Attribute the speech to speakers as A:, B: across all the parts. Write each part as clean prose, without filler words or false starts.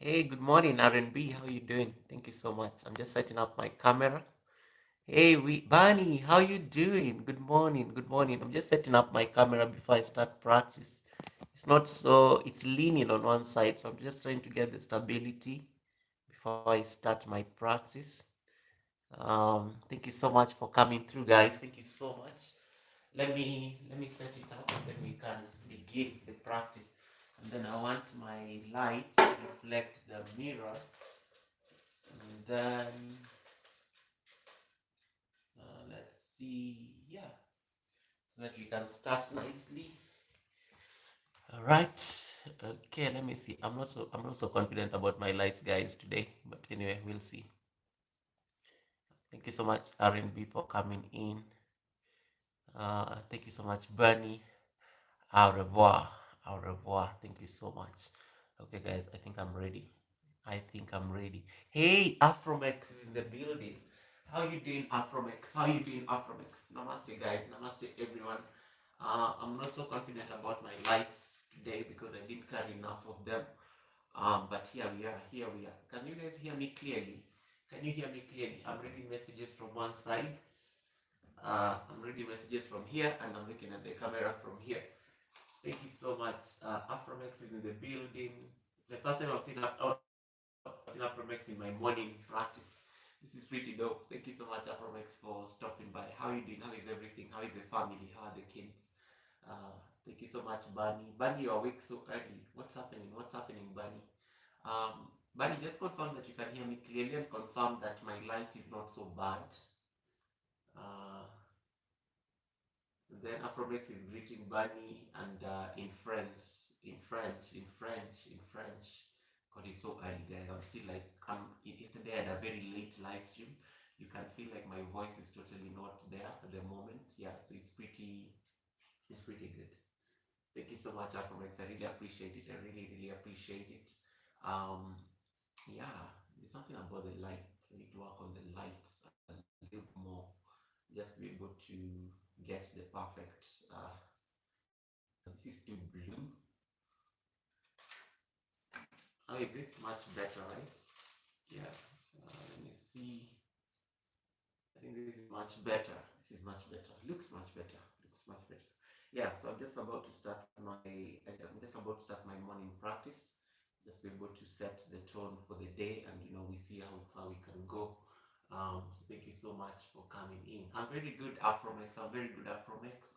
A: Hey, good morning, R&B. How you doing? Thank you so much. I'm just setting up my camera. Hey, Barney, how you doing? Good morning. Good morning. I'm just setting up my camera before I start practice. It's not so, it's leaning on one side, so I'm just trying to get the stability before I start my practice. Thank you so much for coming through, guys. Thank you so much. Let me set it up, and then we can begin the practice. And then I want my lights to reflect the mirror, and then let's see, yeah, so that we can start nicely. All right. Okay, let me see. I'm not so confident about my lights, guys, today, but anyway, we'll see. Thank you so much, R&B, for coming in. Thank you so much, Bernie. Au revoir. Au revoir. Thank you so much. Okay, guys, I think I'm ready. I think I'm ready. Hey, Afromex is in the building. How you doing, Afromex? How you doing, Afromex? Namaste, guys. Namaste, everyone. I'm not so confident about my lights today because I didn't carry enough of them. But here we are. Here we are. Can you guys hear me clearly? Can you hear me clearly? I'm reading messages from one side. I'm reading messages from here, and I'm looking at the camera from here. Thank you so much. Afromex is in the building. It's the first time I've seen Afromex in my morning practice. This is pretty dope. Thank you so much, Afromex, for stopping by. How are you doing? How is everything? How is the family? How are the kids? Thank you so much, Bunny. Bunny, you're awake so early. What's happening? What's happening, Bunny? Bunny, just confirm that you can hear me clearly and confirm that my light is not so bad. Uh, Then Afrobex is greeting Bunny and in French. God, it's so early, guys. I'm still like, yesterday I had a very late live stream. You can feel like my voice is totally not there at the moment. Yeah, so it's pretty good. Thank you so much, Afrobex. I really appreciate it. I really, really appreciate it. Um, yeah, there's something about the lights. I need to work on the lights a little more, just to be able to get the perfect. This is too blue. Oh, is this much better, right? Yeah. Let me see. I think this is much better. This is much better. Looks much better. Looks much better. Yeah. So I'm just about to start my morning practice. Just be able to set the tone for the day, and we see how far we can go. So thank you so much for coming in. I'm very good Afromex. I'm very good Afromex.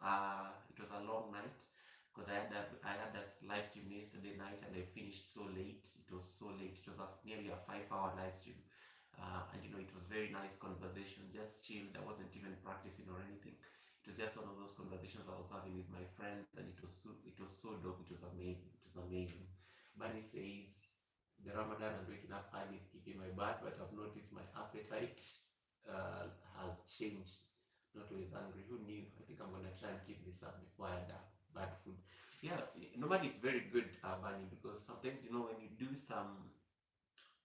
A: It was a long night because I had a live stream yesterday night and I finished so late. It was so late. It was nearly a 5 hour live stream. And it was very nice conversation, just chilled. I wasn't even practicing or anything. It was just one of those conversations I was having with my friends, and it was so dope. It was amazing. It was amazing. Bunny says the Ramadan and waking up early is kicking my butt, but I've noticed my appetite has changed. Not always hungry. Who knew? I think I'm gonna try and keep this up before I had bad food. Yeah, normally it's very good, Bunny, because sometimes when you do some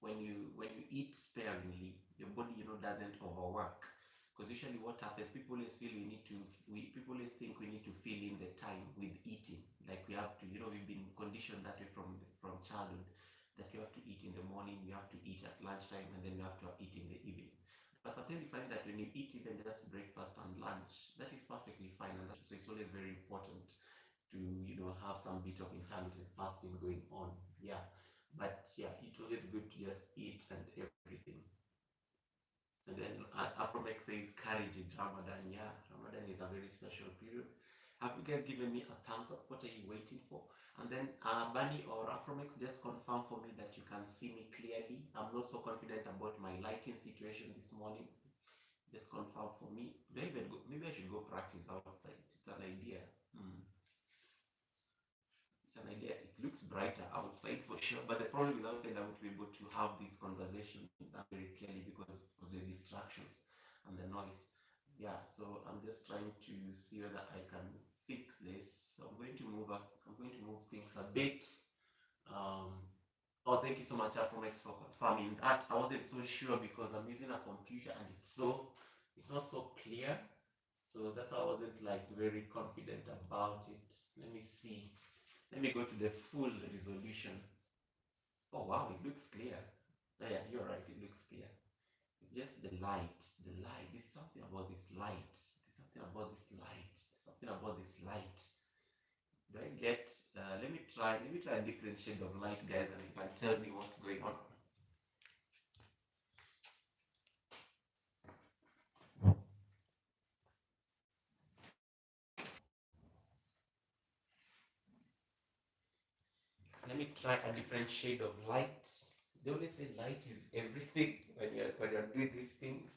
A: when you eat sparingly, your body doesn't overwork. Because usually what happens, people always feel people always think we need to fill in the time with eating. Like we have to, we've been conditioned that way from childhood, that you have to eat in the morning, you have to eat at lunchtime, and then you have to eat in the evening. But sometimes you find that when you eat even just breakfast and lunch, that is perfectly fine, and so it's always very important to have some bit of intermittent fasting going on. Yeah, but yeah, it's always good to just eat and everything. And then Afromex says courage in Ramadan. Yeah, Ramadan is a very special period. Have you guys given me a thumbs up? What are you waiting for? And then Bunny or Afromex, just confirm for me that you can see me clearly. I'm not so confident about my lighting situation this morning. Just confirm for me. Maybe I should go practice outside. It's an idea. Hmm. It's an idea. It looks brighter outside for sure, but the problem is outside I won't be able to have this conversation very clearly because of the distractions and the noise. Yeah, so I'm just trying to see whether I can fix this. So I'm going to move things a bit. Um, oh, thank you so much, Afromex, for confirming that. I wasn't so sure because I'm using a computer and it's not so clear. So that's why I wasn't like very confident about it. Let me see. Let me go to the full resolution. Oh wow, it looks clear. Yeah, you're right, it looks clear. It's just the light, the light. There's something about this light. There's something about this light. There's something about this light. Do I get, let me try a different shade of light, guys, and you can tell me what's going on. Let me try a different shade of light. They always say light is everything when you're doing these things.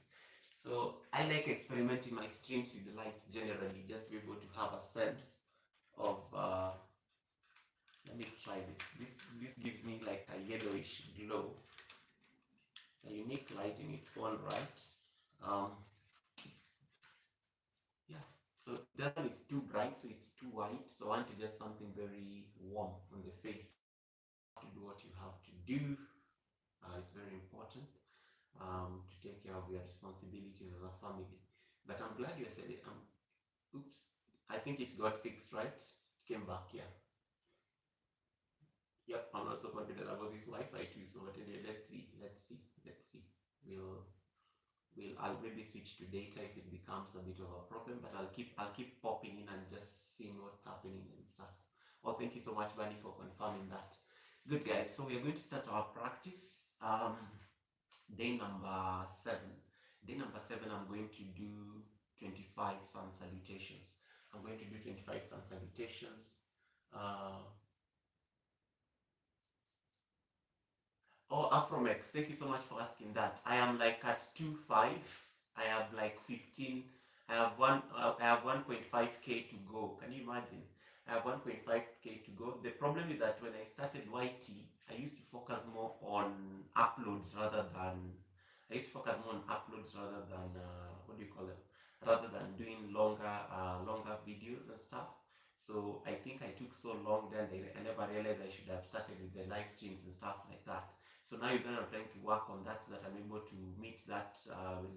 A: So I like experimenting my streams with the lights generally, just be able to have a sense of. Let me try this. This gives me like a yellowish glow. It's a unique light in its own right. Um, yeah. So that one is too bright, so it's too white. So I want to just something very warm on the face. To do what you have to do. It's very important to take care of your responsibilities as a family. But I'm glad you said it. Oops. I think it got fixed, right? It came back, yeah. Yep, I'm also confident about this Wi-Fi too. So anyway, let's see. We'll I'll maybe switch to data if it becomes a bit of a problem, but I'll keep popping in and just seeing what's happening and stuff. Well, thank you so much, Bunny, for confirming that. Good, guys. So we are going to start our practice. Day number 7. Day number 7, I'm going to do 25 sun salutations. I'm going to do 25 sun salutations. Oh, Afromex, thank you so much for asking that. I am like at 2.5. I have like 15. I have 1.5k to go. Can you imagine? I have 1.5k to go. The problem is that when I started YT, I used to focus more on uploads rather than what do you call them? Rather than doing longer videos and stuff. So I think I took so long then I never realized I should have started with the live streams and stuff like that. So now is when I'm trying to work on that so that I'm able to meet that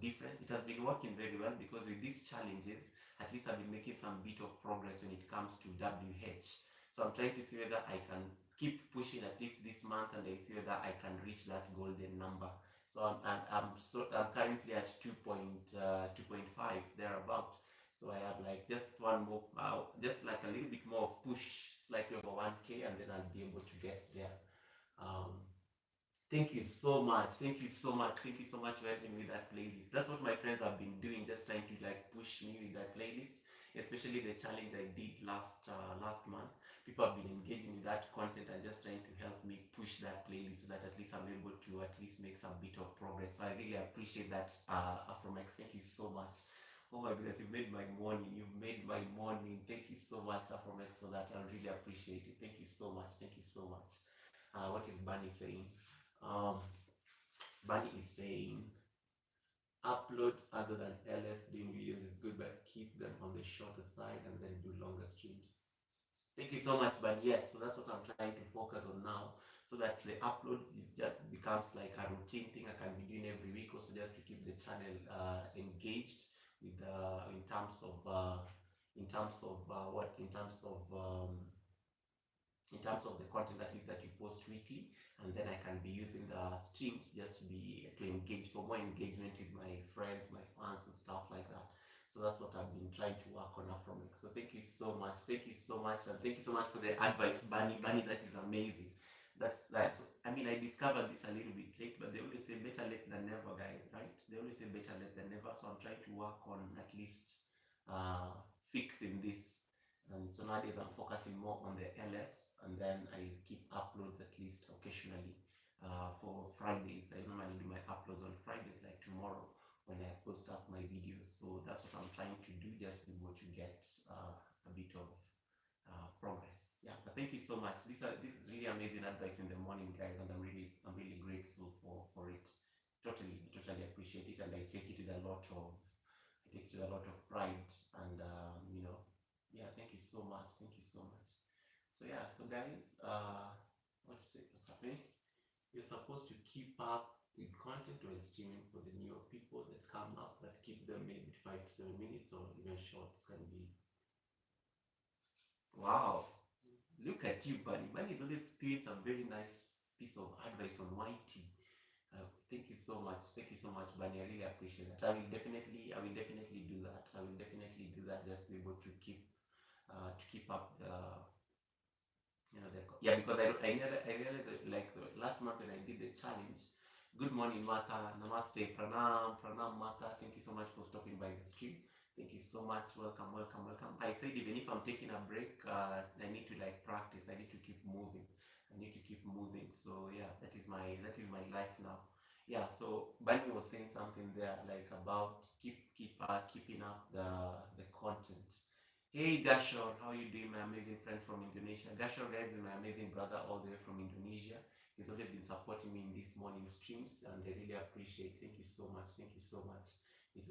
A: difference. It has been working very well because with these challenges, at least I've been making some bit of progress when it comes to WH. So I'm trying to see whether I can keep pushing at least this month and I see whether I can reach that golden number. So I'm currently at 2.5 thereabout. So I have like just one more, just like a little bit more of push, slightly over 1k, and then I'll be able to get there. Um, Thank you so much. Thank you so much. Thank you so much for helping me with that playlist. That's what my friends have been doing, just trying to like push me with that playlist. Especially the challenge I did last month. People have been engaging with that content and just trying to help me push that playlist so that at least I'm able to at least make some bit of progress. So I really appreciate that, Afromex. Thank you so much. Oh my goodness, you've made my morning. You've made my morning. Thank you so much, Afromex, for that. I really appreciate it. Thank you so much. Thank you so much. What is Bunny saying? Um, Bunny is saying uploads other than LS doing videos is good, but keep them on the shorter side and then do longer streams. Thank you so much, Bunny. Yes, so that's what I'm trying to focus on now, so that the uploads is just becomes like a routine thing I can be doing every week, also just to keep the channel engaged with in terms of the content at least that you post weekly, and then I can be using the streams just to engage for more engagement with my friends, my fans, and stuff like that. So that's what I've been trying to work on from it. So thank you so much, thank you so much, and thank you so much for the advice, Bunny. Bunny, that is amazing. That's. I mean, I discovered this a little bit late, but they always say better late than never, guys. Right? They always say better late than never. So I'm trying to work on at least fixing this. And so nowadays I'm focusing more on the LS, and then I keep uploads at least occasionally for Fridays. I normally do my uploads on Fridays, like tomorrow when I post up my videos. So that's what I'm trying to do, just to be able to get a bit of progress. Yeah, but thank you so much. This is really amazing advice in the morning, guys, and I'm really grateful for it. Totally appreciate it, and I take it with a lot of pride, and yeah, thank you so much. Thank you so much. So yeah, so guys, what's happening? You're supposed to keep up with content when streaming for the newer people that come up, but keep them maybe 5 to 7 minutes, or even shorts can be. Wow, look at you, Bunny. Bunny is always doing some very nice piece of advice on YT. Thank you so much. Thank you so much, Bunny. I really appreciate that. I will definitely do that. I will definitely do that just to be able to keep up the, yeah, because I realized that, like, last month when I did the challenge. Good morning, Mata. Namaste. Pranam, Mata. Thank you so much for stopping by the stream. Thank you so much. Welcome, welcome, welcome. I said even if I'm taking a break, I need to like practice. I need to keep moving. I need to keep moving. So yeah, that is my life now. Yeah. So Bunny was saying something there like about keeping up the content. Hey Gashor, how you doing, my amazing friend from Indonesia? Gashor, guys, is my amazing brother all the way from Indonesia. He's always been supporting me in these morning streams, and I really appreciate. Thank you so much. Thank you so much.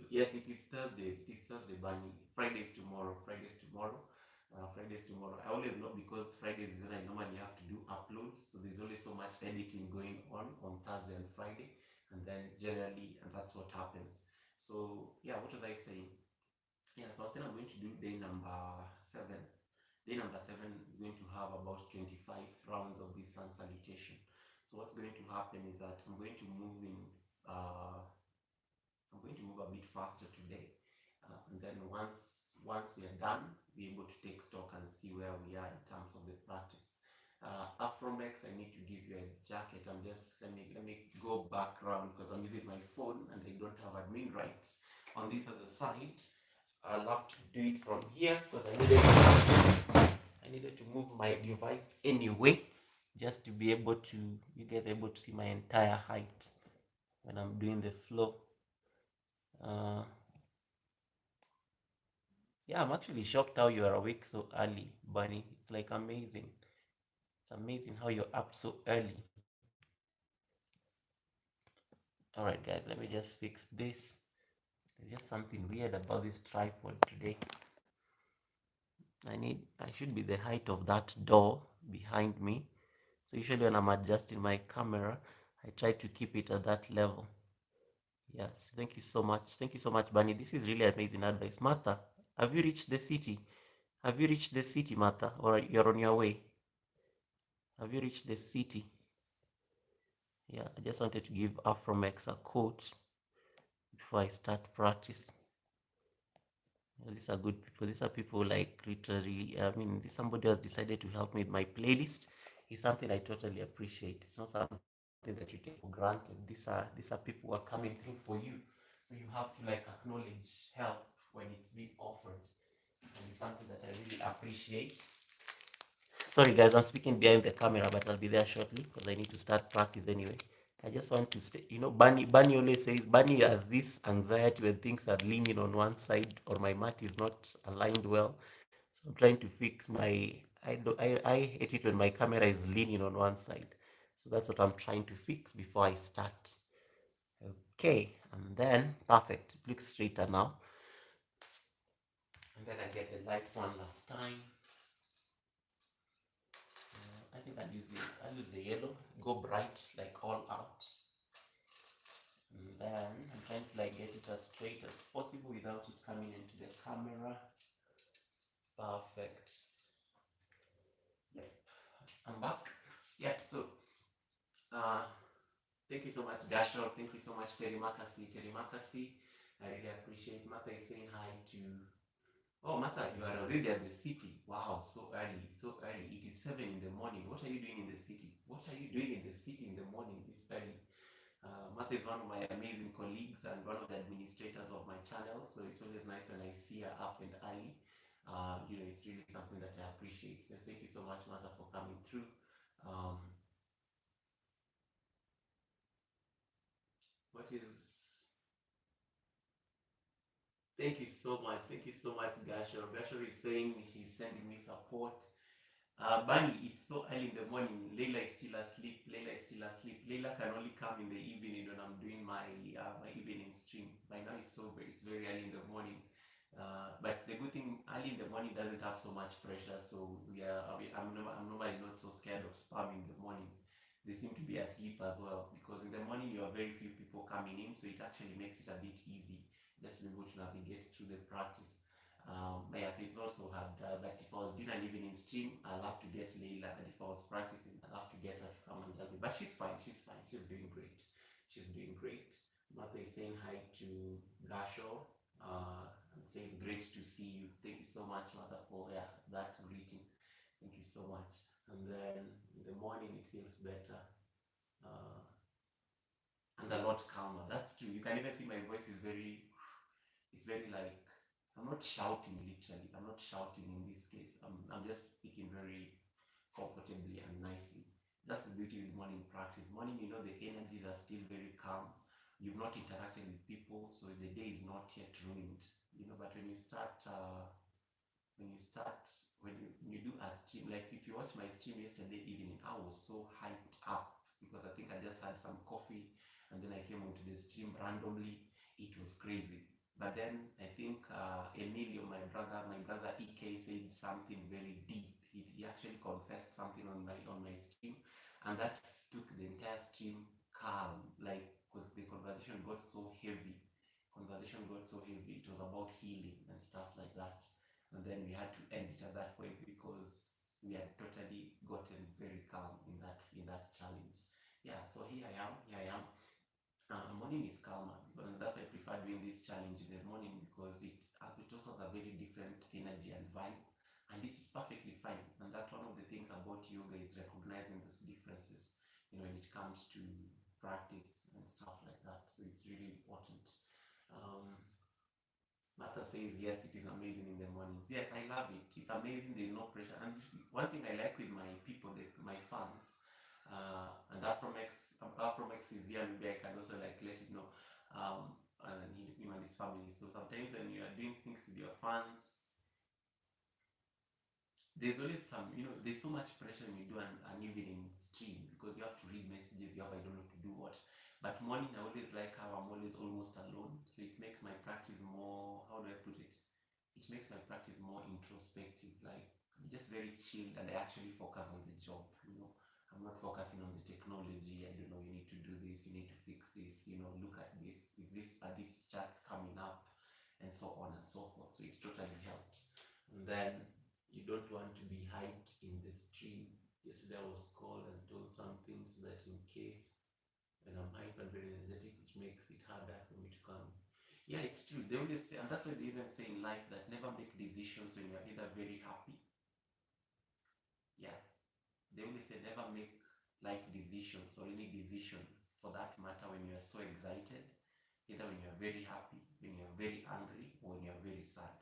A: Yes, it is Thursday. It is Thursday, Bunny. Friday's tomorrow. Friday's tomorrow. Friday's tomorrow. I always know because Fridays is when I normally have to do uploads, so there's only so much editing going on Thursday and Friday, and then generally, and that's what happens. So yeah, what was I saying? Yeah, so I said I'm going to do day number 7. Day number 7 is going to have about 25 rounds of this sun salutation. So what's going to happen is that I'm going to move a bit faster today, and then once we are done, be able to take stock and see where we are in terms of the practice. Afromex, I need to give you a jacket. I'm just let me go background because I'm using my phone and I don't have admin rights on this other side. I'll have to do it from here because I needed to move my device anyway, just to be able to you guys are able to see my entire height when I'm doing the flow. Uh, yeah, I'm actually shocked how you are awake so early, Bunny. It's like amazing. It's amazing how you're up so early. All right, guys, let me just fix this. There's just something weird about this tripod today. I should be the height of that door behind me. So usually when I'm adjusting my camera, I try to keep it at that level. Yes, thank you so much. Thank you so much, Bunny. This is really amazing advice. Martha, have you reached the city? Have you reached the city, Martha? Or you're on your way? Have you reached the city? Yeah, I just wanted to give Afromex a quote before I start practice. These are good people. These are people like literally, I mean, this somebody has decided to help me with my playlist. It's something I totally appreciate. It's not something that you take for granted. These are people who are coming through for you. So you have to like acknowledge help when it's being offered. And it's something that I really appreciate. Sorry guys, I'm speaking behind the camera, but I'll be there shortly because I need to start practice anyway. I just want to stay, Bunny always says, Bunny has this anxiety when things are leaning on one side or my mat is not aligned well. So I'm trying to fix I hate it when my camera is leaning on one side. So that's what I'm trying to fix before I start. Okay, and then, perfect. It looks straighter now. And then I get the lights one last time. I think I'll use the yellow, go bright, like all out. And then I'm trying to like get it as straight as possible without it coming into the camera. Perfect. Yep. I'm back. Yeah, so uh thank you so much, Gashor. Thank you so much, Terimakasi. I really appreciate Mata is saying hi to. Oh, Mata, you are already at the city. Wow, so early, so early. It is 7 in the morning. What are you doing in the city? What are you doing in the city in the morning this early? Martha is one of my amazing colleagues and one of the administrators of my channel, so it's always nice when I see her up and early. It's really something that I appreciate. So thank you so much, Martha, for coming through. Um, what is Thank you so much. Thank you so much, Gashor. Gashor is saying she's sending me support. Bunny, it's so early in the morning. Leila is still asleep. Leila can only come in the evening when I'm doing my evening stream. By now it's very early in the morning. But the good thing, early in the morning doesn't have so much pressure. So I'm normally not so scared of spam in the morning. They seem to be asleep as well because in the morning you have very few people coming in, so it actually makes it a bit easy just to be able to navigate through the practice. Yeah, so it's not so hard. But if I was doing a an evening stream, I'll have to get Leila, and if I was practicing, I'll have to get her to come and help me. But she's fine, she's fine, she's doing great. She's doing great. Mother is saying hi to Gasho. And says great to see you. Thank you so much, Mother, for that greeting. Thank you so much. And then in the morning it feels better. Uh, and a lot calmer. That's true. You can even see my voice is very, it's very like, I'm not shouting literally. I'm not shouting in this case. I'm just speaking very comfortably and nicely. That's the beauty with morning practice. Morning, the energies are still very calm. You've not interacted with people, so the day is not yet ruined. But when you start, when you do a stream, like if you watch my stream yesterday evening, I was so hyped up because I think I just had some coffee and then I came onto the stream randomly. It was crazy. But then I think Emilio, my brother EK, said something very deep. He actually confessed something on my stream, and that took the entire stream calm. Like, because the conversation got so heavy. It was about healing and stuff like that. And then we had to end it at that point because we had totally gotten very calm in that challenge. Yeah. So here I am. Morning is calmer, and that's why I prefer doing this challenge in the morning because it also has a very different energy and vibe, and it is perfectly fine. And that's one of the things about yoga is recognizing these differences, when it comes to practice and stuff like that. So it's really important. Um, Martha says, yes, it is amazing in the mornings. Yes, I love it. It's amazing. There's no pressure. And one thing I like with my people, my fans, and Afromex is here, maybe I can also let it know, and him and his family. So sometimes when you are doing things with your fans, there's always there's so much pressure when you do an evening stream because you have to read messages, I don't know to do what. But morning, I always like how I'm always almost alone, so it makes my practice more, how do I put it? It makes my practice more introspective, like just very chilled, and I actually focus on the job. I'm not focusing on the technology. I don't know, you need to do this, you need to fix this, look at this, are these charts coming up, and so on and so forth. So it totally helps. And then you don't want to be hyped in the stream. Yesterday I was called and told some things that in case when I'm hyped and very energetic, which makes it harder for me to come. Yeah, it's true. They always say, and that's why they even say in life that never make decisions when you're either very happy. Yeah, they always say never make life decisions or any decision for that matter when you're so excited, either when you're very happy, when you're very angry, or when you're very sad.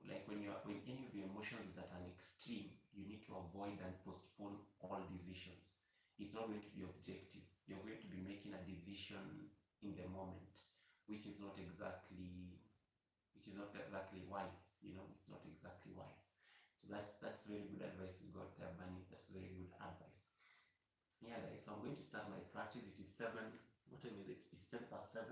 A: Like when any of your emotions is at an extreme, you need to avoid and postpone all decisions. It's not going to be objective. You're going to be making a decision in the moment, which is not exactly wise. It's not exactly wise. So that's very good advice you got there, Bunny. That's very good advice. Yeah, guys. So I'm going to start my practice. It is 7. What time is it? It's 7:10.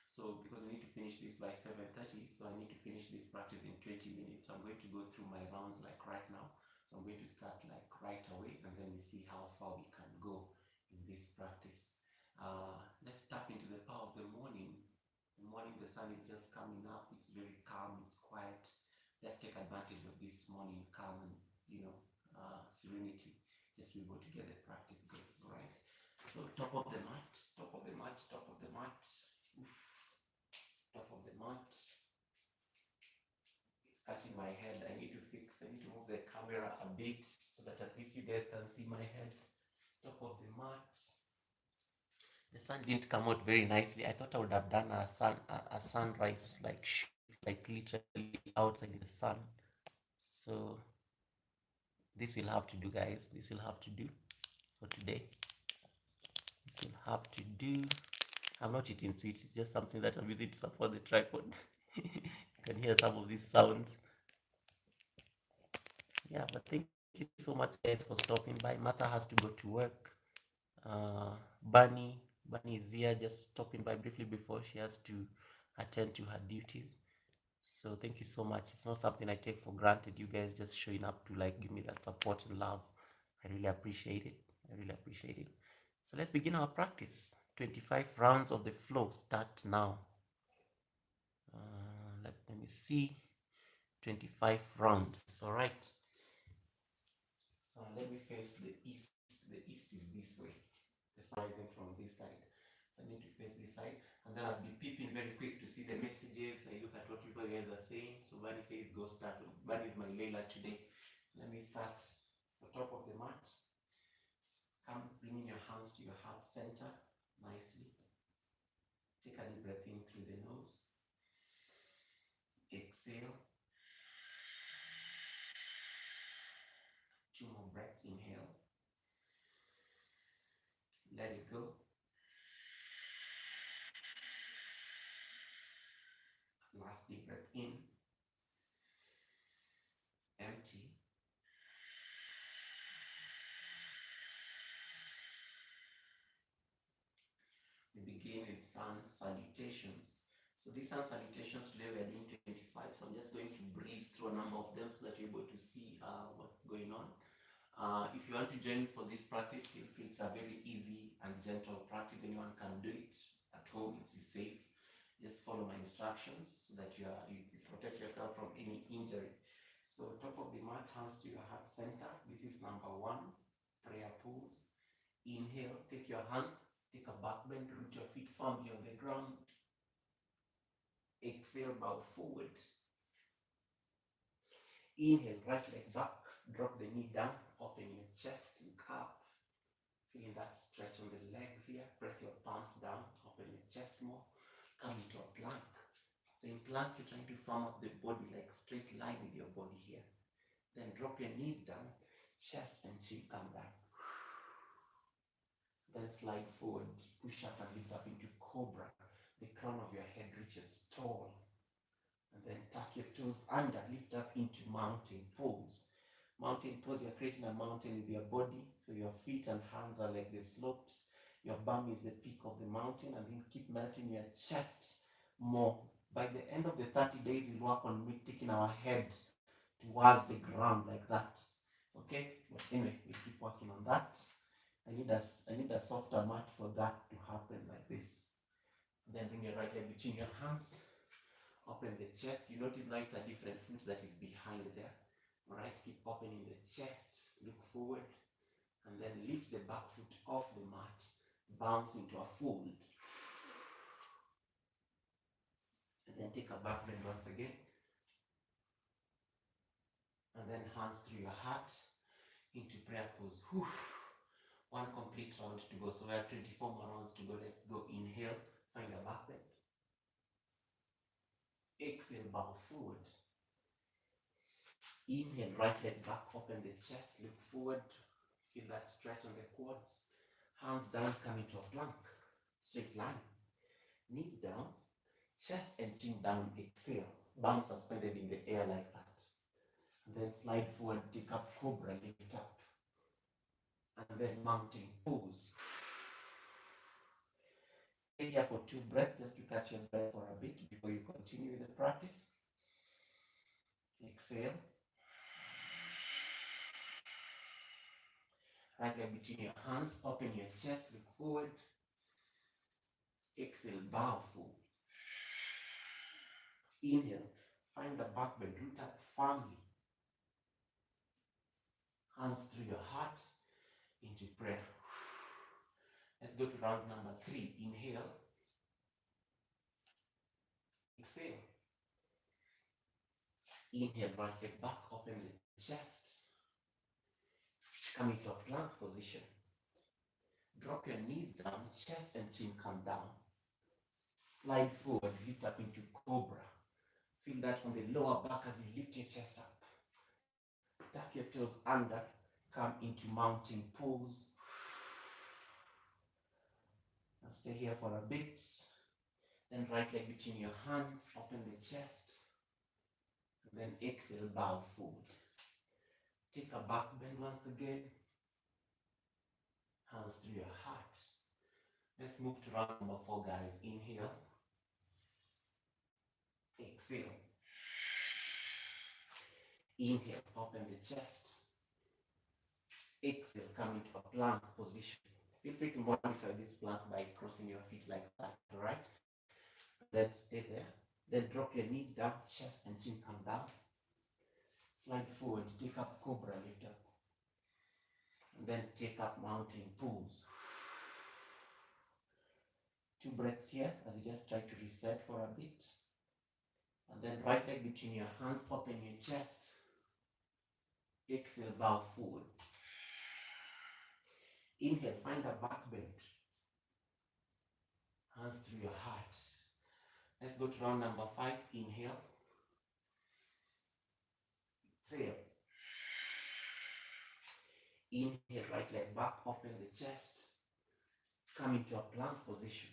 A: So because we need to finish this by 7:30, so I need to finish this practice in 20 minutes. So I'm going to go through my rounds like right now. So I'm going to start like right away, and then we see how far we can go in this practice. Let's tap into the power of the morning. The morning, the sun is just coming up. It's very calm. It's quiet. Let's take advantage of this morning calm and serenity. Just be able to get the practice going. All right. So top of the mat, top of the mat, top of the mat. Oof. Top of the mat. It's cutting my head. I need to move the camera a bit so that at least you guys can see my head. Top of the mat. The sun didn't come out very nicely. I thought I would have done a sunrise like literally outside in the sun. So this will have to do, guys. This will have to do for today. This will have to do. I'm not eating sweets. It's just something that I'm using to support the tripod. You can hear some of these sounds. Yeah, but thank you so much, guys, for stopping by. Martha has to go to work. Bunny is here, just stopping by briefly before she has to attend to her duties. So thank you so much. It's not something I take for granted. You guys just showing up to like give me that support and love. I really appreciate it. So let's begin our practice. 25 rounds of the flow start now. Let me see. 25 rounds. All right. let me face the east. The east is this way. The sun rising from this side. So I need to face this side. And then I'll be peeping very quick to see the messages. I look at what people guys are saying. So Bunny says go start. Bunny is my Layla today. So let me start. So top of the mat. Come bringing your hands to your heart center nicely. Take a deep breath in through the nose. Exhale. 2 more breaths. Inhale. Let it go. Last deep breath in. Empty. We begin with sun salutations. So these sun salutations today we are doing 25. So I'm just going to breeze through a number of them so that you're able to see what's going on. If you want to join for this practice, feel free. It's a very easy and gentle practice. Anyone can do it at home. It's safe. Just follow my instructions so that you protect yourself from any injury. So top of the mat, hands to your heart center. This is number 1, prayer pose. Inhale, take your hands, take a back bend, root your feet firmly on the ground. Exhale, bow forward. Inhale, right leg back, drop the knee down, open your chest, look up. Feeling that stretch on the legs here. Press your palms down, open your chest more. Come into a plank. So in plank, you're trying to firm up the body like straight line with your body here. Then drop your knees down, chest and chin come down. Then slide forward, push up and lift up into Cobra. The crown of your head reaches tall. And then tuck your toes under, lift up into mountain pose. Mountain pose, you're creating a mountain with your body. So your feet and hands are like the slopes. Your bum is the peak of the mountain, and then keep melting your chest more. By the end of the 30 days, we'll work on taking our head towards the ground like that. Okay? But anyway, we keep working on that. I need a softer mat for that to happen like this. Then bring your right leg between your hands. Open the chest. You notice now it's a different foot that is behind there. Alright, keep opening the chest. Look forward. And then lift the back foot off the mat. Bounce into a fold. And then take a back bend once again. And then hands through your heart into prayer pose. 1 complete round to go. So we have 24 more rounds to go. Let's go. Inhale, find a back bend. Exhale, bow forward. Inhale, right leg back, open the chest, look forward. Feel that stretch on the quads. Hands down, come into a plank. Straight line. Knees down, chest and chin down, exhale. Bum suspended in the air like that. And then slide forward, take up Cobra, lift up. And then mountain pose. Stay here for 2 breaths just to catch your breath for a bit before you continue with the practice. Exhale. Right leg between your hands, open your chest, look forward. Exhale, bow forward. Inhale, find the back bend, root up firmly. Hands through your heart into prayer. Let's go to round number 3. Inhale. Exhale. Inhale, right leg back, open the chest. Come into a plank position. Drop your knees down, chest and chin come down. Slide forward, lift up into Cobra. Feel that on the lower back as you lift your chest up. Tuck your toes under, come into mountain pose. Now stay here for a bit. Then right leg between your hands, open the chest. And then exhale, bow forward. Take a back bend once again. Hands through your heart. Let's move to round number 4, guys. Inhale. Exhale. Inhale, open the chest. Exhale, come into a plank position. Feel free to modify this plank by crossing your feet like that, alright? Then stay there. Then drop your knees down, chest and chin come down. Slide forward, take up Cobra, lift up. then take up mountain pose. 2 breaths here as you just try to reset for a bit. And then right leg between your hands, open your chest. Exhale, bow forward. Inhale, find a back bend. Hands through your heart. Let's go to round number 5. Inhale. Exhale. Inhale, right leg back, open the chest. Come into a plank position.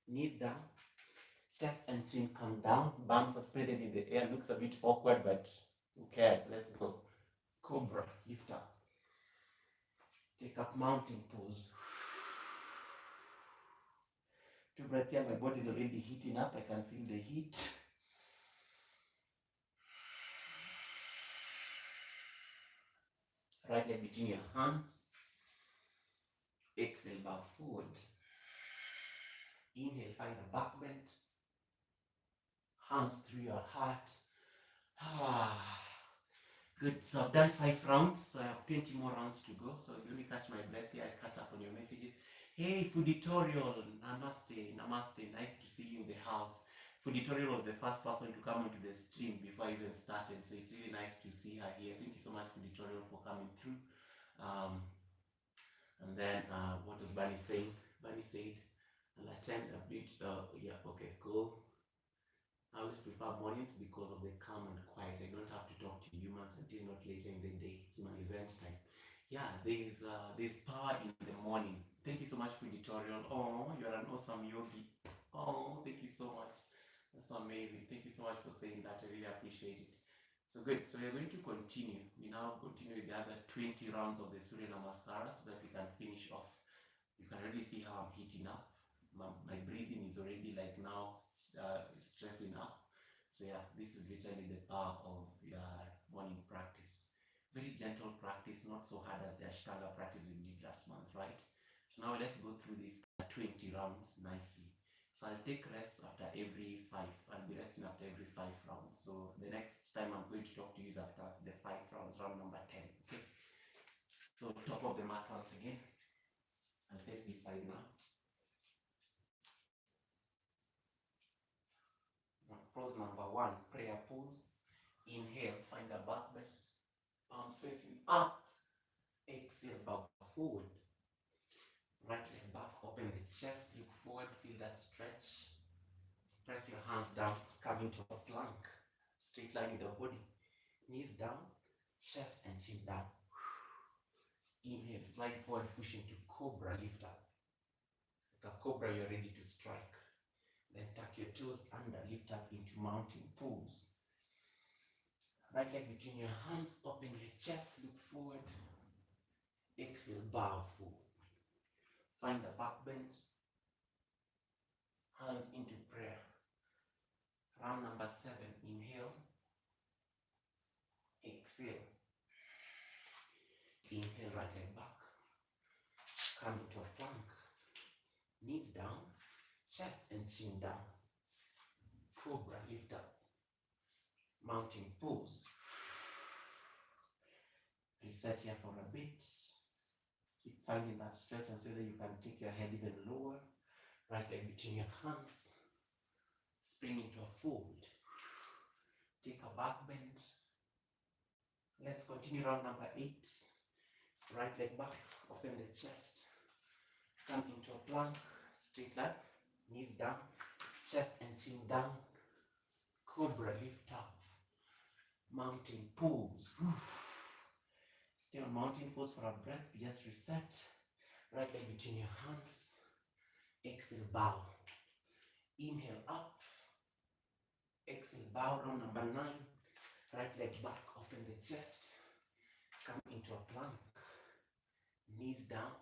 A: Knees down. Chest and chin come down. Bum suspended in the air. Looks a bit awkward, but who cares? Let's go. Cobra, lift up. Take up mountain pose. 2 breaths here. My body is already heating up. I can feel the heat. Right leg between your hands. Exhale, bow forward. Inhale, find a back bend. Hands through your heart. Good. So I've done 5 rounds. So I have 20 more rounds to go. So let me catch my breath here. I catch up on your messages. Hey, Fooditorial. Namaste. Namaste. Nice to see you in the house. Fooditorial was the first person to come onto the stream before I even started. So it's really nice to see her here. Thank you so much, Fooditorial, for coming through. And then what was Bunny saying? Bunny said, I'll attend a bit. Yeah, okay, cool. I always prefer mornings because of the calm and quiet. I don't have to talk to humans until not later in the day. It's my Zen time. Yeah, there's power in the morning. Thank you so much for the tutorial. Oh, you're an awesome yogi. Oh, thank you so much. That's so amazing. Thank you so much for saying that. I really appreciate it. So good. So we're going to continue. We now continue with the other 20 rounds of the Surya Namaskara so that we can finish off. You can already see how I'm heating up. My breathing is already like now stressing up. So yeah, this is literally the power of your morning practice. Very gentle practice, not so hard as the Ashtanga practice we did last month, right? So now let's go through these 20 rounds nicely. So I'll take rest after every 5. I'll be resting after every 5 rounds. So the next time I'm going to talk to you is after the 5 rounds, round number 10. Okay. So top of the mat once again. I'll face this side now. Pose number 1, prayer pose. Inhale, find a back bend. Palms facing up. Exhale, bow forward. Right leg back, open the chest, look forward, feel that stretch. Press your hands down, come into a plank. Straight line with the body. Knees down, chest and chin down. Inhale, slide forward, push into Cobra, lift up. The Cobra, you're ready to strike. Then tuck your toes under, lift up into mountain pose. Right leg between your hands, open your chest, look forward. Exhale, bow forward. Find the back bend. Hands into prayer. Round number 7, inhale. Exhale. Inhale, right leg back. Come into a plank. Knees down, chest and chin down. Cobra, lift up. Mountain pose. Reset here for a bit. Keep finding that stretch and so that you can take your head even lower. Right leg between your hands. Spring into a fold. Take a back bend. Let's continue round number 8. Right leg back, open the chest. Come into a plank, straight line, knees down, chest and chin down. Cobra, lift up. Mountain pose. Stay on mountain pose for a breath, just reset. Right leg between your hands. Exhale, bow. Inhale, up. Exhale, bow, round number 9. Right leg back, open the chest. Come into a plank. Knees down,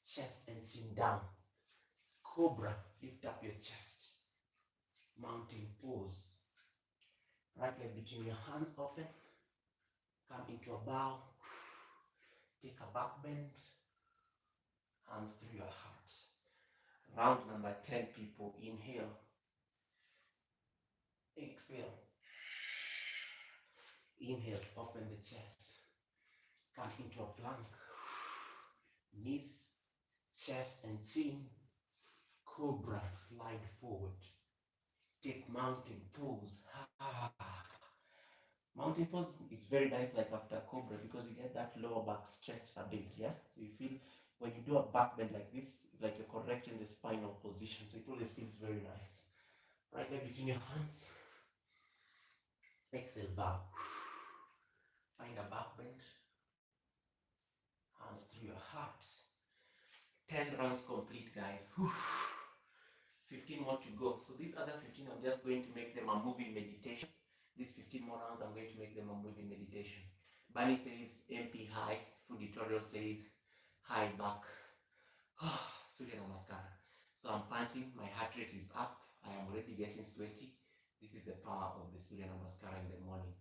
A: chest and chin down. Cobra, lift up your chest. Mountain pose. Right leg between your hands, open. Come into a bow. Take a back bend. Hands through your heart. Round number 10, people. Inhale. Exhale. Inhale, open the chest. Come into a plank. knees, chest and chin, cobra, slide forward, take mountain pose. Mountain pose is very nice like after cobra because you get that lower back stretch a bit, yeah? So you feel when you do a back bend like this, it's like you're correcting the spinal position, so it always feels very nice. Right leg between your hands, exhale, bow. Find a back bend, hands through your heart. 10 rounds complete, guys. 15 more to go. So these other 15, I'm just going to make them a moving meditation. These 15 more rounds, I'm going to make them a moving meditation. Bunny says MP high. Food tutorial says high back. Surya Namaskara. So I'm panting. My heart rate is up. I am already getting sweaty. This is the power of the Surya Namaskara in the morning.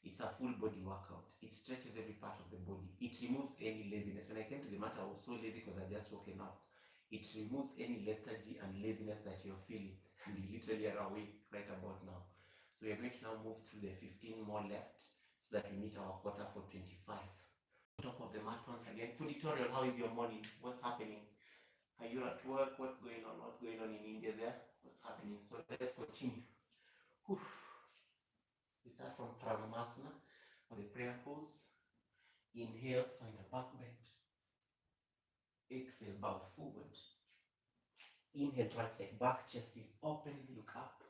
A: It's a full body workout. It stretches every part of the body. It removes any laziness. When I came to the mat, I was so lazy because I just woken up. It removes any lethargy and laziness that you're feeling. And you literally are awake right about now. So we're going to now move through the 15 more left so that we meet our quarter for 25. Top of the mat once again. Full tutorial, how is your morning? What's happening? Are you at work? What's going on? What's going on in India there? What's happening? So let's continue. Whew. We start from Pranayama or the prayer pose. Inhale, find a back bend. Exhale, bow forward. Inhale, right leg back, chest is open, look up.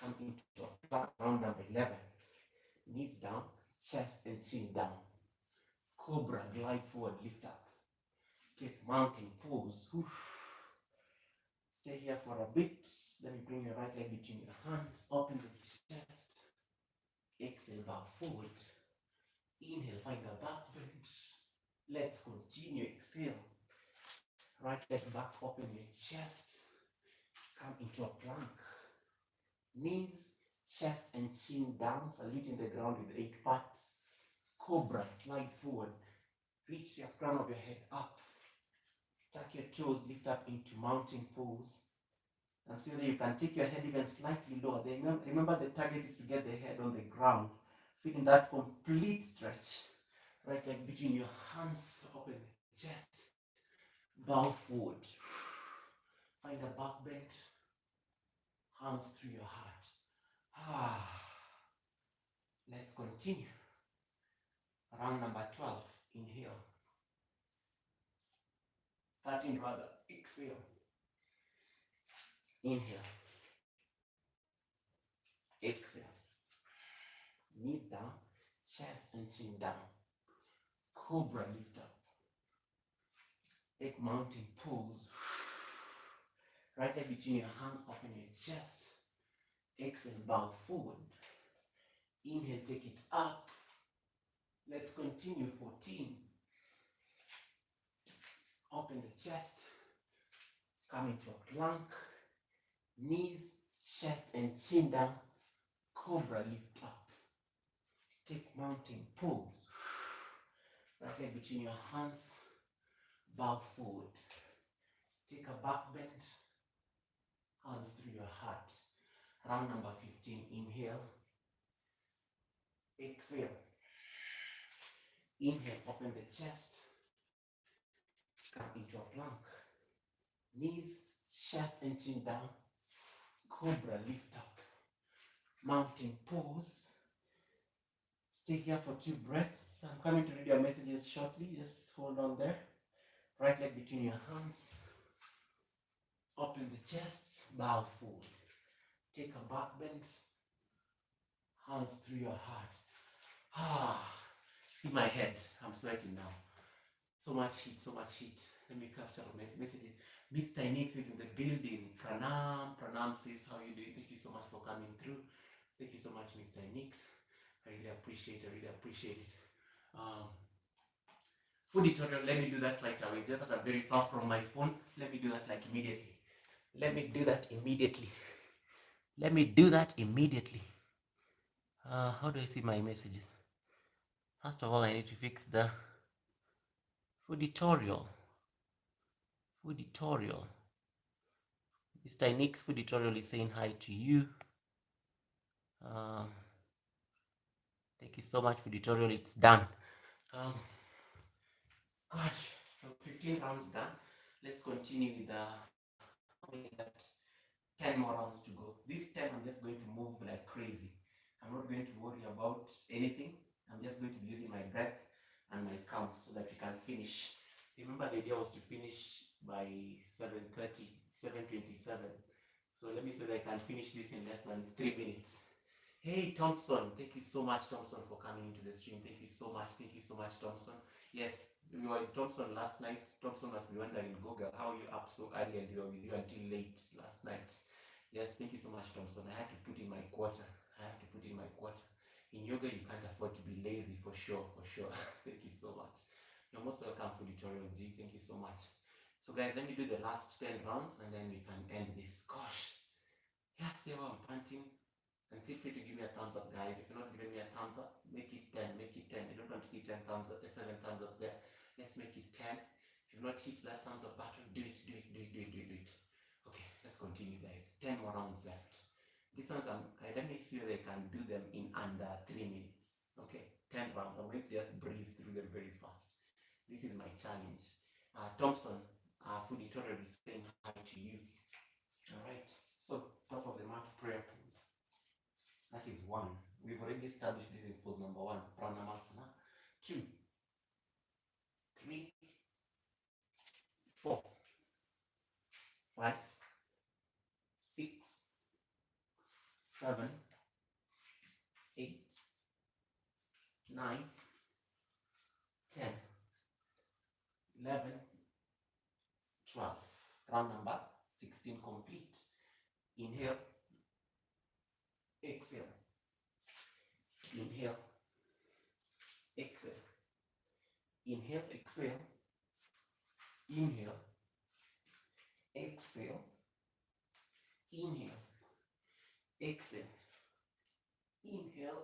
A: Come into a plank, round number 11. Knees down, chest and chin down. Cobra, glide forward, lift up. Take mountain pose. Stay here for a bit. Then you bring your right leg between your hands, open the chest. Exhale, bow forward. Inhale, find a back bend. Let's continue. Exhale. Right leg back, open your chest. Come into a plank. Knees, chest and chin down, saluting the ground with 8 parts. Cobra, slide forward. Reach your crown of your head up. Tuck your toes, lift up into mountain pose. And see that you can take your head even slightly lower. Remember the target is to get the head on the ground. Feeling that complete stretch. Right leg between your hands, open the chest. Bow forward. Find a back bend. Hands through your heart. Let's continue. Round number 12. Inhale. 13 rather. Exhale. Inhale. Exhale. Knees down, chest and chin down. Cobra, lift up. Take mountain pose. Right leg between your hands, open your chest. Exhale, bow forward. Inhale, take it up. Let's continue. 14. Open the chest. Come into a plank. Knees, chest and chin down. Cobra, lift up. Take mountain pose. Right leg between your hands. Bow forward. Take a back bend. Hands through your heart. Round number 15. Inhale. Exhale. Inhale, open the chest. Come into a plank. Knees, chest and chin down. Cobra, lift up. Mountain pose. Stay here for 2 breaths. I'm coming to read your messages shortly. Just hold on there. Right leg between your hands. Open the chest. Bow forward. Take a back bend. Hands through your heart. See my head. I'm sweating now. So much heat, so much heat. Let me capture messages. Mr. Nix is in the building. Pranam says, how are you doing? Thank you so much for coming through. Thank you so much, Mr. Nix. I really appreciate it. Food tutorial, let me do that right away. Just that I'm very far from my phone. Let me do that like immediately. How do I see my messages? First of all, I need to fix the food tutorial. Mr. Nick's food tutorial is saying hi to you. Thank you so much for the tutorial. It's done. Gosh, So 15 rounds done. Let's continue with the how many left? 10 more rounds to go. This time I'm just going to move like crazy. I'm not going to worry about anything. I'm just going to be using my breath and my count so that we can finish. Remember, the idea was to finish by 7:30, 7:27. So let me see that I can finish this in less than 3 minutes. Hey Thompson, thank you so much, Thompson, for coming into the stream. Thank you so much, Thompson. Yes, we were with Thompson last night. Thompson must be wondering, Goga, how are you up so early and we were with you until late last night? Yes, thank you so much, Thompson. I had to put in my quarter. In yoga, you can't afford to be lazy, for sure. Thank you so much. You're most welcome, Tutorial G. Thank you so much. So guys, let me do the last 10 rounds and then we can end this. Gosh. Yeah, see how I'm panting. And feel free to give me a thumbs up, guys. If you're not giving me a thumbs up, make it 10. I don't want to see 10 thumbs up, 7 thumbs up there. Let's make it 10. If you've not hit that thumbs up button, do it. Okay, let's continue, guys. 10 more rounds left. These ones, let me see whether I can do them in under 3 minutes. Okay, 10 rounds. I'm going to just breeze through them very fast. This is my challenge. Thompson, Food Editor is saying hi to you. All right, so top of the mat prayer pose. That is 1. We've already established this is pose number 1, Pranayama. 2, 3, 4, 5, 6, 7, 8, 9, 10, 11, 12. Round number 16 complete. Inhale, exhale. Inhale, exhale. Inhale, exhale. Inhale, exhale. Inhale, exhale. Inhale,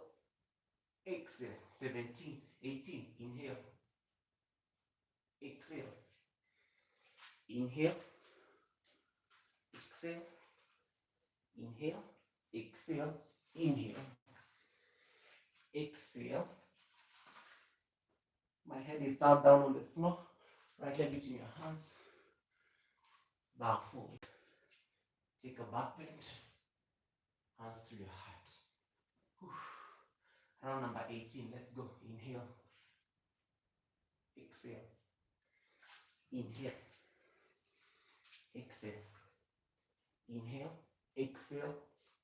A: exhale. 17, 18. Inhale, exhale. Inhale, exhale. Inhale, exhale. Inhale, exhale. My head is now down on the floor. Right leg between your hands. Back forward. Take a back bend. Hands to your heart. Whew. Round number 18. Let's go. Inhale. Exhale. Inhale. Exhale. Inhale. Exhale.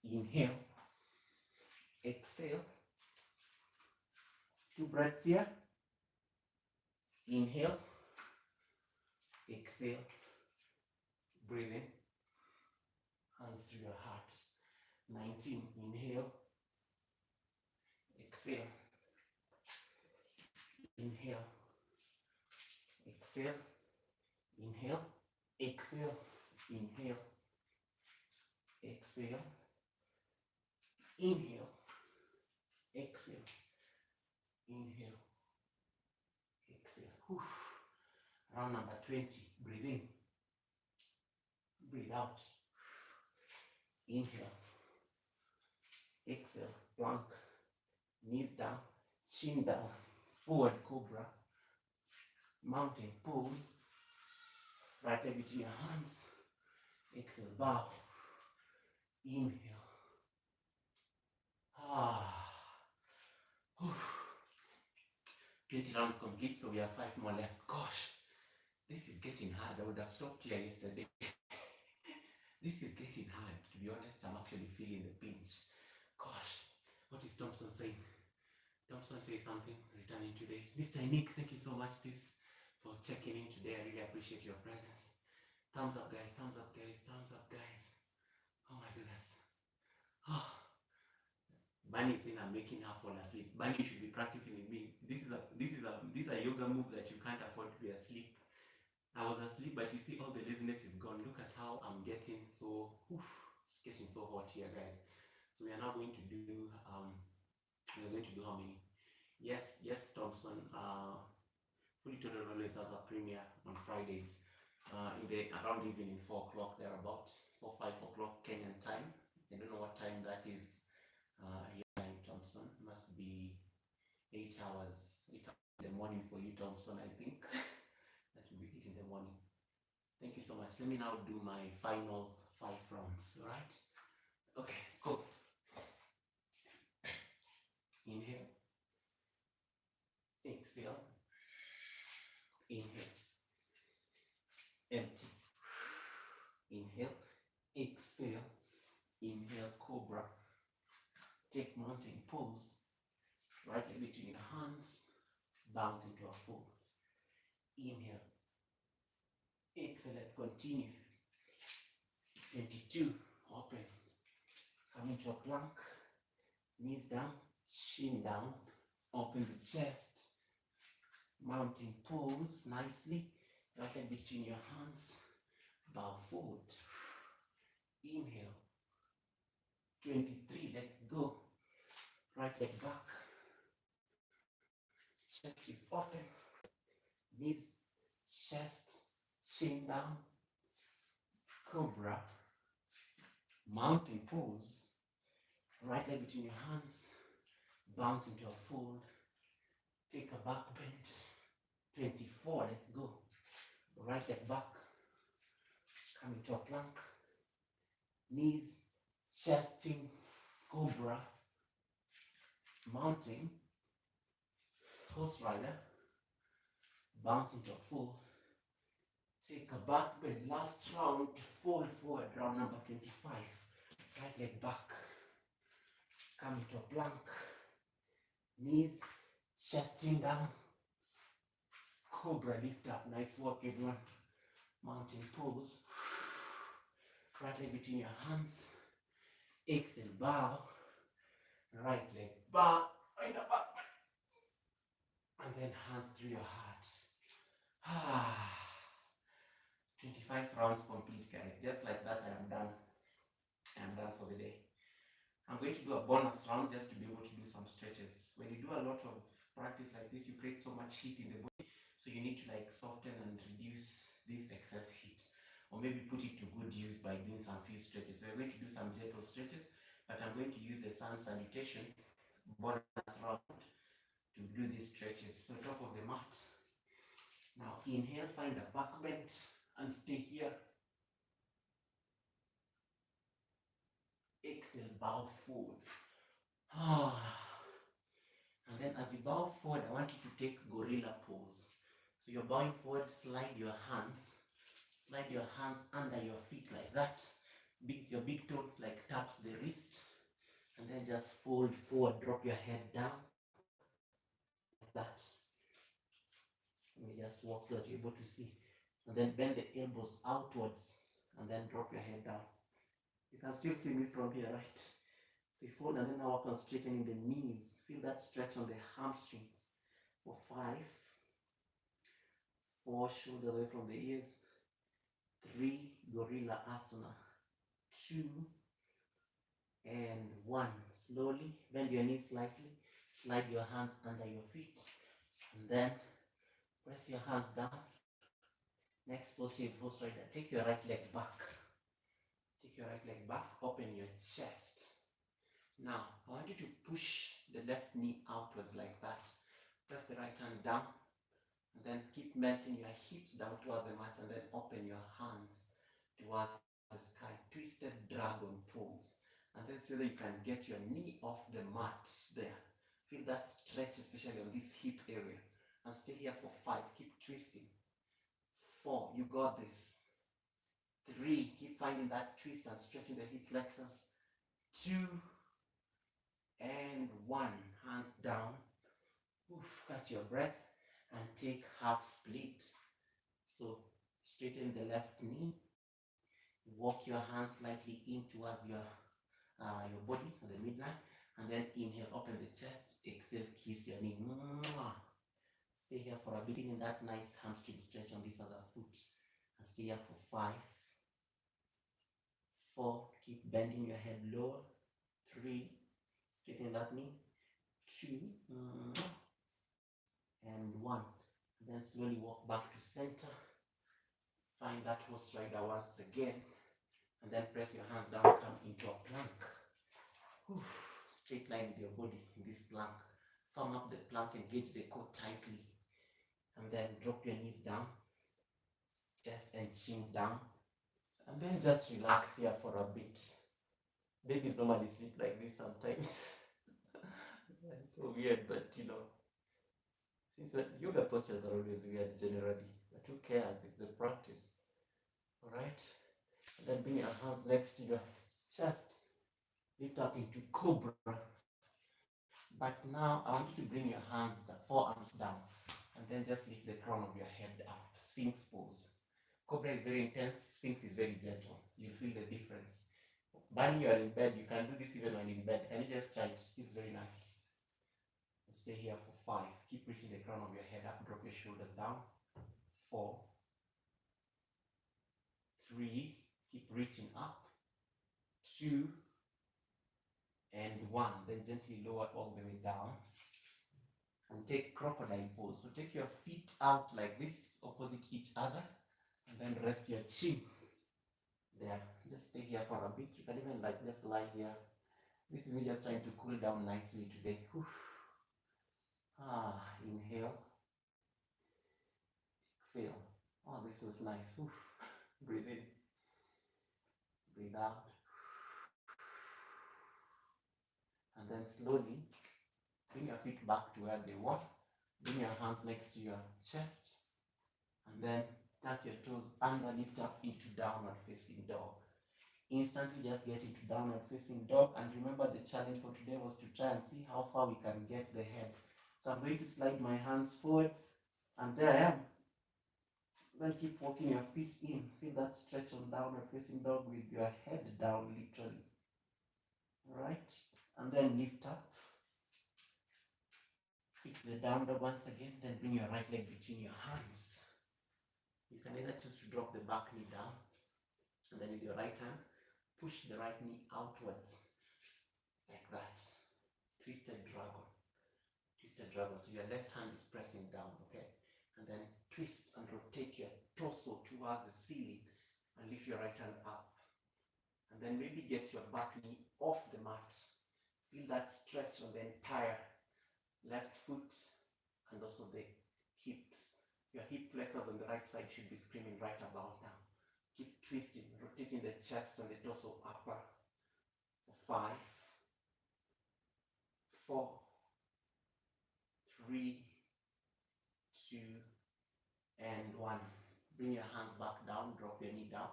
A: Inhale. Exhale. 2 breaths here. Inhale. Exhale. Breathe in. Hands to your heart. 19. Inhale. Exhale. Inhale. Exhale. Inhale. Exhale. Inhale. Exhale. Inhale. Exhale. Inhale. Exhale. Whew. Round number 20. Breathe in. Breathe out. Inhale. Exhale. Plank. Knees down. Chin down. Forward Cobra. Mountain pose. Right leg between your hands. Exhale. Bow. Inhale. 20 rounds complete, so we have 5 more left. Gosh, this is getting hard. I would have stopped here yesterday. This is getting hard. To be honest, I'm actually feeling the pinch. Gosh, what is Thompson saying? Thompson says something, returning today. Mr. Nix, thank you so much, sis, for checking in today. I really appreciate your presence. Thumbs up, guys. Thumbs up, guys. Thumbs up, guys. Oh my goodness. Bunny is saying I'm making her fall asleep. Bunny, you should be practicing with me. This is a yoga move that you can't afford to be asleep. I was asleep, but you see all the laziness is gone. Look at how I'm getting so, it's getting so hot here, guys. So we are now going to do, how many? Yes, Thompson. Full Tutorial always has a premiere on Fridays, around evening 4 o'clock thereabout, 5 o'clock Kenyan time. I don't know what time that is. Here in Thompson, must be 8 hours in the morning for you, Thompson, I think. that we eat in the morning. Thank you so much. Let me now do my final 5 rounds, all right? Okay, go. Inhale, exhale, inhale, empty, inhale, exhale, inhale, Cobra, take mountain pose, right leg between your hands, bounce into a fold, inhale, exhale, let's continue, 22, open, come into a plank, knees down, chin down, open the chest, mountain pose nicely, right leg between your hands, bow forward, inhale, 23, let's go, right leg back, chest is open, knees, chest, chin down, Cobra, mountain pose, right leg between your hands, bounce into a fold, take a back bend, 24, let's go, right leg back, come into a plank, knees, chesting, Cobra, mountain, horse rider, bounce into a fold, take a back bend, last round, fold forward, round number 25, right leg back, come into a plank, knees, chesting down, Cobra, lift up, nice work everyone, mountain pose, right leg between your hands, exhale, bow, right leg back, find a back, and then hands through your heart. 25 rounds complete, guys. Just like that, I am done. I am done for the day. I'm going to do a bonus round just to be able to do some stretches. When you do a lot of practice like this, you create so much heat in the body, so you need to like soften and reduce this excess heat, or maybe put it to good use by doing some few stretches. So we're going to do some gentle stretches, but I'm going to use the sun salutation bonus round to do these stretches. So top of the mat. Now inhale, find a back bend and stay here. Exhale, bow forward. And then as you bow forward, I want you to take gorilla pose. So you're bowing forward, slide your hands under your feet like that. Your big toe like taps the wrist, and then just fold forward, drop your head down like that. Let me just walk so that you're able to see. And then bend the elbows outwards and then drop your head down. You can still see me from here, right? So you fold and then now work on straightening the knees. Feel that stretch on the hamstrings. For 5, 4, shoulder away from the ears. 3, gorilla asana. 2, and 1. Slowly bend your knees slightly. Slide your hands under your feet. And then press your hands down. Next posture is horse rider. Take your right leg back. Take your right leg back. Open your chest. Now, I want you to push the left knee outwards like that. Press the right hand down. And then keep melting your hips down towards the mat. And then open your hands towards the sky. Twisted dragon pose. And then so that you can get your knee off the mat there. Feel that stretch, especially on this hip area. And stay here for 5. Keep twisting. 4, you got this. 3, keep finding that twist and stretching the hip flexors. 2, and 1, hands down. Catch your breath and take half split. So straighten the left knee. Walk your hands slightly in towards your body, the midline, and then inhale, open the chest. Exhale, kiss your knee. Stay here for a bit in that nice hamstring stretch on this other foot. And stay here for 5, 4, keep bending your head lower. 3, straighten that knee. 2, and 1. And then slowly walk back to center. Find that horse rider once again. And then press your hands down, come into a plank. Straight line with your body in this plank. Firm up the plank, engage the core tightly. And then drop your knees down. chest and chin down, and then just relax here for a bit. Babies normally sleep like this sometimes. It's so weird, but since yoga postures are always weird generally, but who cares? It's the practice. Alright? And then bring your hands next to your chest. Lift up into Cobra. But now I want you to bring your hands, the forearms down, and then just lift the crown of your head up. Sphinx pose. Cobra is very intense, Sphinx is very gentle. You'll feel the difference. Bunny, you are in bed, you can do this even when in bed. Can you just try it? It's very nice. Stay here for 5. Keep reaching the crown of your head up. Drop your shoulders down. 4, 3. Keep reaching up. 2 and 1. Then gently lower all the way down. And take crocodile pose. So take your feet out like this, opposite each other. And then rest your chin. There. Just stay here for a bit. You can even just lie here. This is me just trying to cool down nicely today. Whew. Inhale. Exhale. Oh, this feels nice. Whew. Breathe in. Breathe out. And then slowly bring your feet back to where they were. Bring your hands next to your chest. And then tuck your toes under, lift up into downward facing dog. Instantly just get into downward facing dog. And remember, the challenge for today was to try and see how far we can get the head. So I'm going to slide my hands forward, and there I am. Then keep walking your feet in. Feel that stretch on downward facing dog with your head down, literally. Alright? And then lift up. Fix the down dog once again. Then bring your right leg between your hands. You can either choose to drop the back knee down, and then with your right hand, push the right knee outwards, like that. Twisted dragon. Twisted dragon. So your left hand is pressing down, okay? And then twist and rotate your torso towards the ceiling, and lift your right hand up. And then maybe get your back knee off the mat. Feel that stretch on the entire left foot and also the hips. Your hip flexors on the right side should be screaming right about now. Keep twisting, rotating the chest and the torso upper. For 5, 4, 3, 2, and 1. Bring your hands back down, drop your knee down,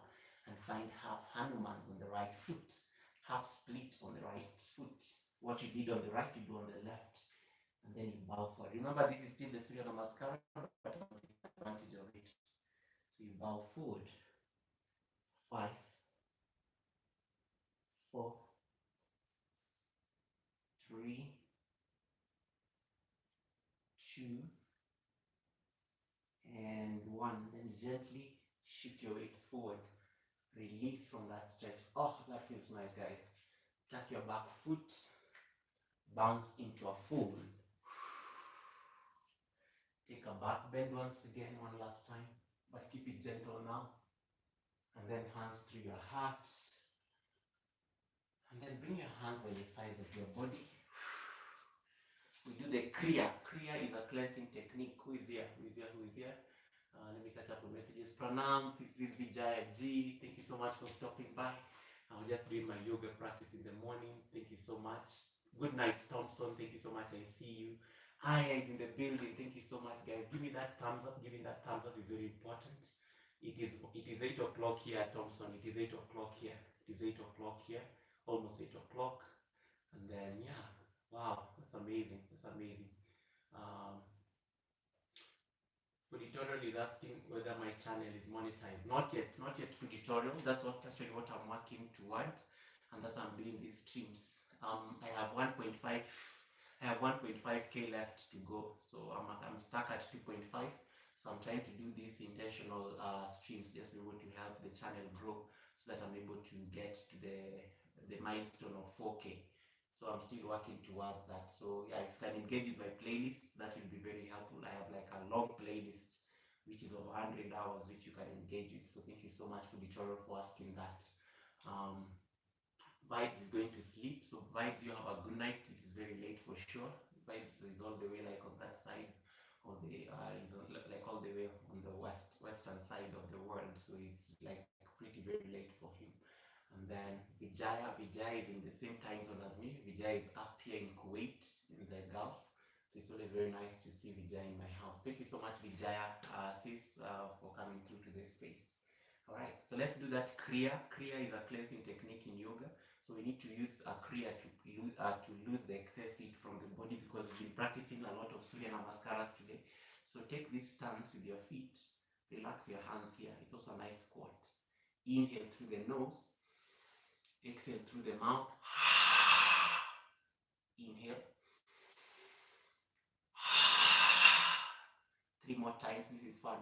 A: and find half Hanuman on the right foot. Half split on the right foot. What you did on the right, you do on the left. And then you bow forward. Remember, this is still the Surya Namaskara, but I'm taking advantage of it. So you bow forward. 5, 4, 3, 2, and 1. Then gently shift your weight forward. Release from that stretch. Oh, that feels nice, guys. Tuck your back foot. Bounce into a fold. Take a back bend once again, one last time, but keep it gentle now. And then hands through your heart. And then bring your hands by the sides of your body. We do the Kriya. Kriya is a cleansing technique. Who is here? Who is here? Who is here? Let me catch up with messages. Pranam, this is Vijaya G. Thank you so much for stopping by. I'm just doing my yoga practice in the morning. Thank you so much. Good night, Thompson. Thank you so much. I see you. Aya is in the building. Thank you so much, guys. Give me that thumbs up. Giving that thumbs up is very important. It is 8 o'clock here, Thompson. It is 8 o'clock here. It is 8 o'clock here. Almost 8 o'clock. And then, yeah. Wow. That's amazing. That's amazing. Fooditorial is asking whether my channel is monetized. Not yet Fooditorial. That's actually what I'm working towards, and that's why I'm doing these streams. I have 1.5k left to go, so I'm stuck at 2.5. So I'm trying to do these intentional streams just to be able to help the channel grow, so that I'm able to get to the milestone of 4k. So I'm still working towards that. So yeah, if you can engage with my playlists, that will be very helpful. I have like a long playlist which is of 100 hours which you can engage with. So thank you so much for Victoria for asking that. Vibes is going to sleep. So Vibes, you have a good night. It is very late for sure. Vibes is all the way like on that side. Is like all the way on the western side of the world, so it's like pretty very late for him. And then Vijaya is in the same time zone as me. Vijaya is up here in Kuwait, in the Gulf. So it's always very nice to see Vijaya in my house. Thank you so much, Vijaya, sis, for coming through to this space. All right, so let's do that Kriya. Kriya is a cleansing technique in yoga. So we need to use a Kriya to lose the excess heat from the body, because we've been practicing a lot of Surya Namaskaras today. So take this stance with your feet. Relax your hands here. It's also a nice squat. Inhale through the nose. Exhale through the mouth. Inhale. 3 more times. This is fun.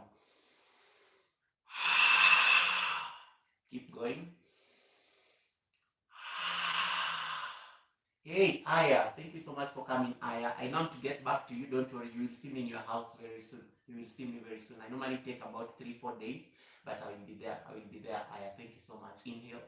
A: Keep going. Hey, Aya, thank you so much for coming, Aya. I know to get back to you. Don't worry, you will see me in your house very soon. You will see me very soon. I normally take about 3-4 days, but I will be there. I will be there, Aya. Thank you so much. Inhale.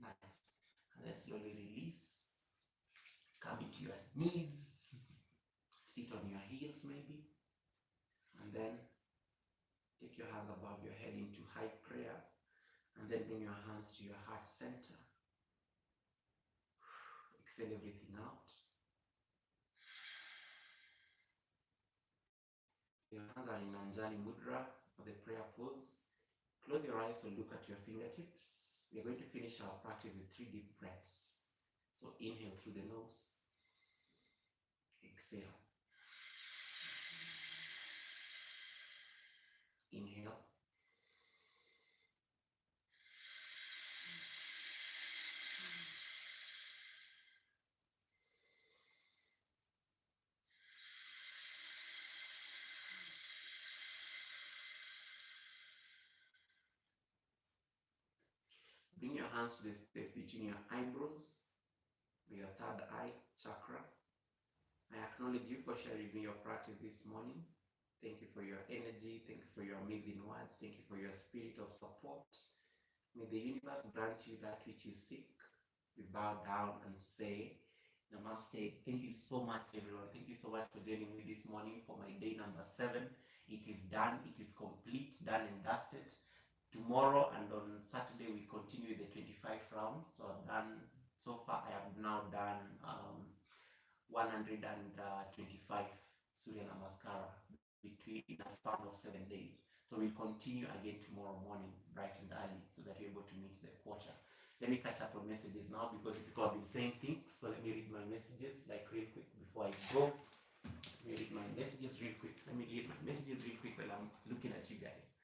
A: Nice. And then slowly release. Come into your knees. Sit on your heels maybe. And then take your hands above your head into high prayer. And then bring your hands to your heart center. Exhale everything out. Your hands are in Anjali Mudra, or the prayer pose. Close your eyes or look at your fingertips. We are going to finish our practice with 3 deep breaths. So inhale through the nose. Exhale. Inhale. Bring your hands to the space between your eyebrows, your third eye chakra. I acknowledge you for sharing your practice this morning. Thank you for your energy. Thank you for your amazing words. Thank you for your spirit of support. May the universe grant you that which you seek. We bow down and say, Namaste. Thank you so much, everyone. Thank you so much for joining me this morning for my day number 7. It is done. It is complete, done and dusted. Tomorrow and on Saturday we continue with the 25 rounds. So I've done, so far I have now done 125 Surya Namaskara between a span of 7 days. So we'll continue again tomorrow morning, bright and early, so that you're able to meet the quota. Let me catch up on messages now, because people have been saying things. So let me read my messages like real quick before I go. Let me read my messages real quick. Let me read my messages real quick while I'm looking at you guys.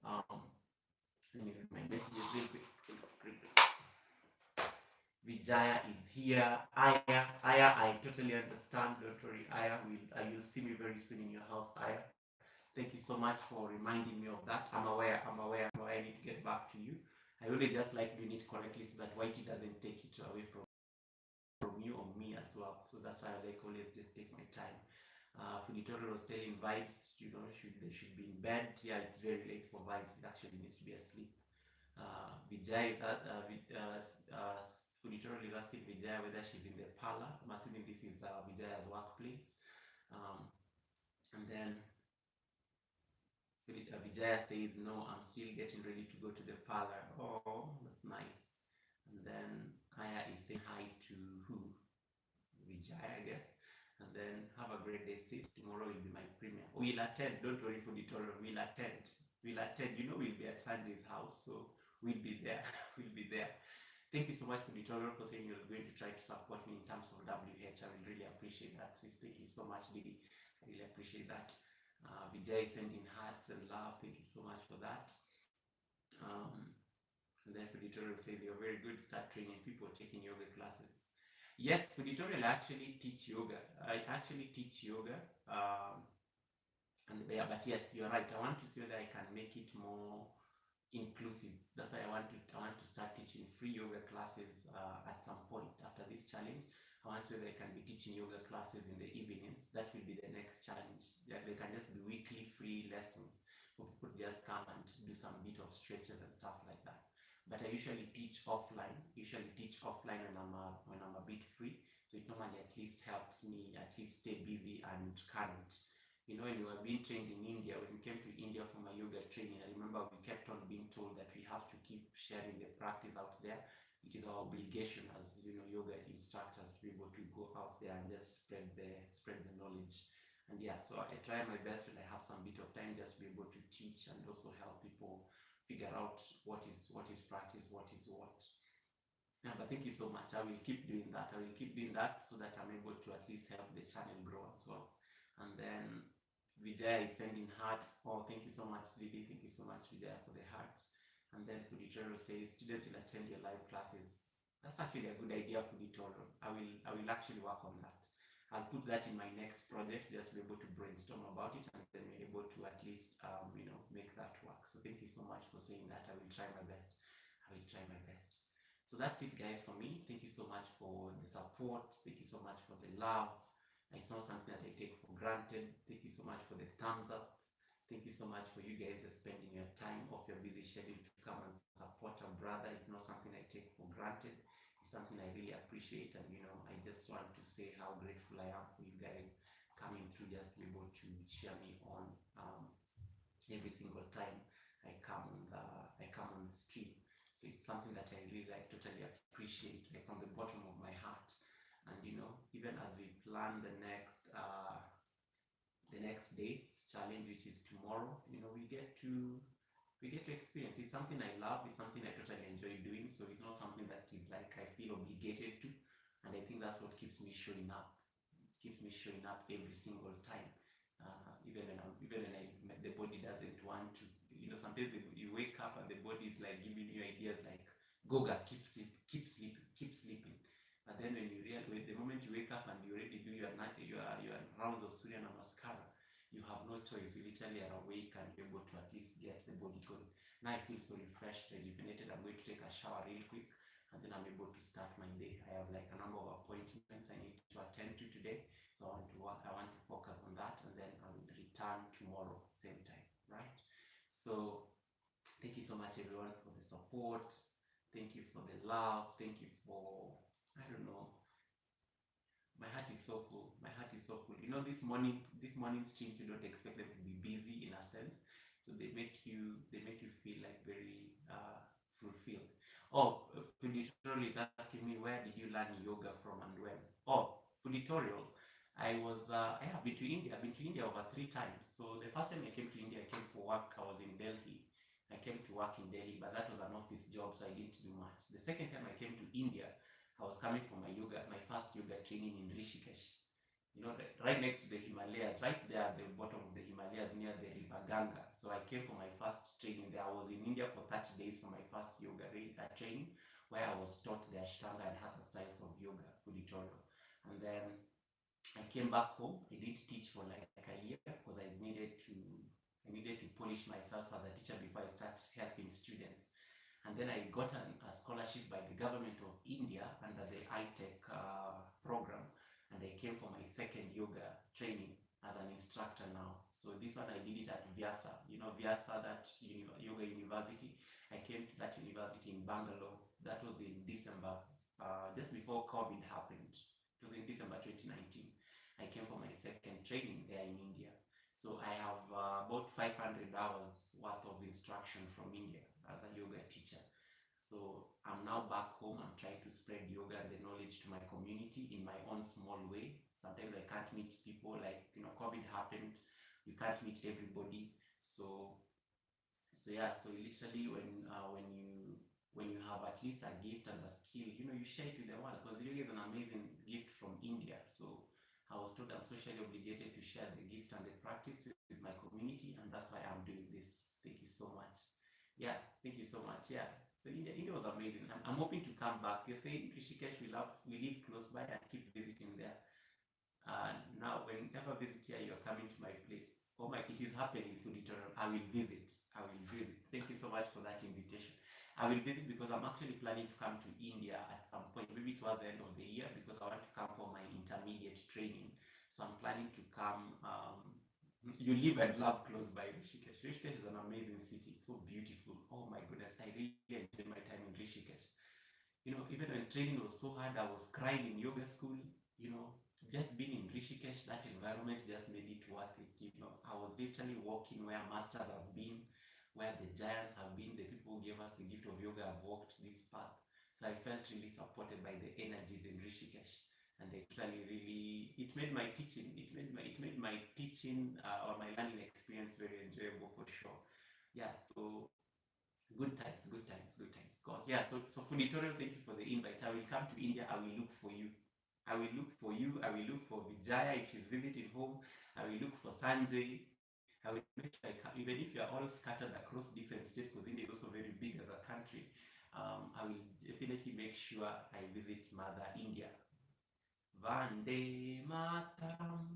A: Let me read my messages real quick. Vijaya is here. Aya, I totally understand. Don't worry, Aya. You'll see me very soon in your house, Aya. Thank you so much for reminding me of that. I'm aware. I need to get back to you. I always just like doing it correctly so that Whitey doesn't take it away from you or me as well. So that's why I like always just take my time. Funitoro was telling Vibes, they should be in bed. Yeah, it's very late for Vibes. It actually needs to be asleep. Vijay is Funitoro is asking Vijay whether she's in the parlor. I'm assuming this is Vijaya's workplace. And then Vijaya says, no, I'm still getting ready to go to the parlor. Oh, that's nice. And then Aya is saying hi to who? Vijaya, I guess. And then have a great day, sis. Tomorrow will be my premiere. We'll attend. Don't worry, Funitoro. We'll attend. We'll be at Sanjay's house, so we'll be there. We'll be there. Thank you so much, Funitoro, for saying you're going to try to support me in terms of WH. I will really appreciate that, sis. Thank you so much, Didi. I really appreciate that. Vijay sending hearts and love. Thank you so much for that. And then Funitoro says you're very good. Start training people, taking yoga classes. Yes, Funitoro, I actually teach yoga. But yes, you're right. I want to see whether I can make it more inclusive. That's why I want to start teaching free yoga classes at some point after this challenge. I want to see whether I can be teaching yoga classes in the evenings. That will be the next challenge. They can just be weekly free lessons for people to just come and do some bit of of stretches and stuff like that. But I usually teach offline. When I'm a bit free. So it normally at least helps me at least stay busy and current. When you were being trained in India, when we came to India for my yoga training, I remember we kept on being told that we have to keep sharing the practice out there. It is our obligation as yoga instructors to be able to go out there and just spread the knowledge. And yeah, so I try my best when I have some bit of time just to be able to teach and also help people figure out what is practice, what is what. Yeah, but thank you so much. I will keep doing that. So that I'm able to at least help the channel grow as well. And then Vijaya is sending hearts. Oh, thank you so much, Lily. Thank you so much, Vijaya, for the hearts. And then Fuditoro says students will attend your live classes. That's actually a good idea, Fuditoro. I will actually work on that. I'll put that in my next project, just be able to brainstorm about it and then be able to at least make that work. So thank you so much for saying that. I will try my best. So that's it, guys, for me. Thank you so much for the support. Thank you so much for the love. It's not something that I take for granted. Thank you so much for the thumbs up. Thank you so much for you guys spending your time off your busy schedule to come and support a brother. It's not something I take for granted. It's something I really appreciate, and I just want to say how grateful I am for you guys coming through, just to be able to cheer me on every single time I come on the stream. So it's something that I really totally appreciate, from the bottom of my heart. And even as we plan the next day's challenge, which is tomorrow, we get to experience. It's something I love. It's something I totally enjoy doing. So it's not something that is like I feel obligated to. And I think that's what keeps me showing up. It keeps me showing up every single time. Even when the body doesn't want to. Sometimes you wake up and the body is like giving you ideas like, Goga, keep sleeping. But then the moment you wake up and you already do your rounds of Surya Namaskara, you have no choice. You literally are awake and you're able to at least get the body going. Now I feel so refreshed, rejuvenated. I'm going to take a shower real quick and then I'm able to start my day. I have a number of appointments I need to attend to today. So I want to focus on that, and then I will return tomorrow, same time, right? So thank you so much, everyone, for the support. Thank you for the love. Thank you for, my heart is so full. This morning streams, you don't expect them to be busy in a sense. So they make you feel like very fulfilled. Oh, Fuditorial is asking me, where did you learn yoga from and when? Oh, Fuditorial, I have been to India. I've been to India over 3 times. So the first time I came to India, I came for work. I was in Delhi. I came to work in Delhi, but that was an office job, so I didn't do much. The second time I came to India, I was coming for my first yoga training in Rishikesh. Right next to the Himalayas, right there at the bottom of the Himalayas near the river Ganga. So I came for my first training there. I was in India for 30 days for my first yoga training, where I was taught the Ashtanga and other styles of yoga, Fuditorial. And then I came back home. I didn't teach for like a year because I needed to polish myself as a teacher before I start helping students. And then I got a scholarship by the government of India under the ITech program, and I came for my second yoga training as an instructor now. So this one I did it at Vyasa. Vyasa, that yoga university. I came to that university in Bangalore. That was in December, just before COVID happened. It was in December 2019. I came for my second training there in India. So I have about 500 hours worth of instruction from India as a yoga teacher. So I'm now back home. I'm trying to spread yoga and the knowledge to my community in my own small way. Sometimes I can't meet people, COVID happened. You can't meet everybody. So literally when you have at least a gift and a skill, you share it with the world, because yoga is an amazing gift from India. So I was told I'm socially obligated to share the gift and the practice with my community, and that's why I'm doing this. Thank you so much. Yeah, thank you so much. Yeah, so India was amazing. I'm hoping to come back. You're saying Rishikesh, we live close by and keep visiting there. Now, whenever visit here, you're coming to my place. It is happening, Fuditorial. I will visit. Thank you so much for that invitation. I will visit because I'm actually planning to come to India at some point, maybe towards the end of the year, because I want to come for my intermediate training. So I'm planning to come. You live and love close by Rishikesh. Rishikesh is an amazing city. It's so beautiful. Oh Even when training was so hard, I was crying in yoga school. Just being in Rishikesh, that environment just made it worth it. I was literally walking where masters have been, where the giants have been, the people who gave us the gift of yoga have walked this path. So I felt really supported by the energies in Rishikesh, and it made my teaching, or my learning experience very enjoyable for sure. Yeah, so good times, good times, good times. God, yeah. So Funitorial, thank you for the invite. I will come to India. I will look for you. I will look for you. I will look for Vijaya if she's visiting home. I will look for Sanjay. I will make sure I come, even if you are all scattered across different states, because India is also very big as a country. I will definitely make sure I visit Mother India. Vande Mataram.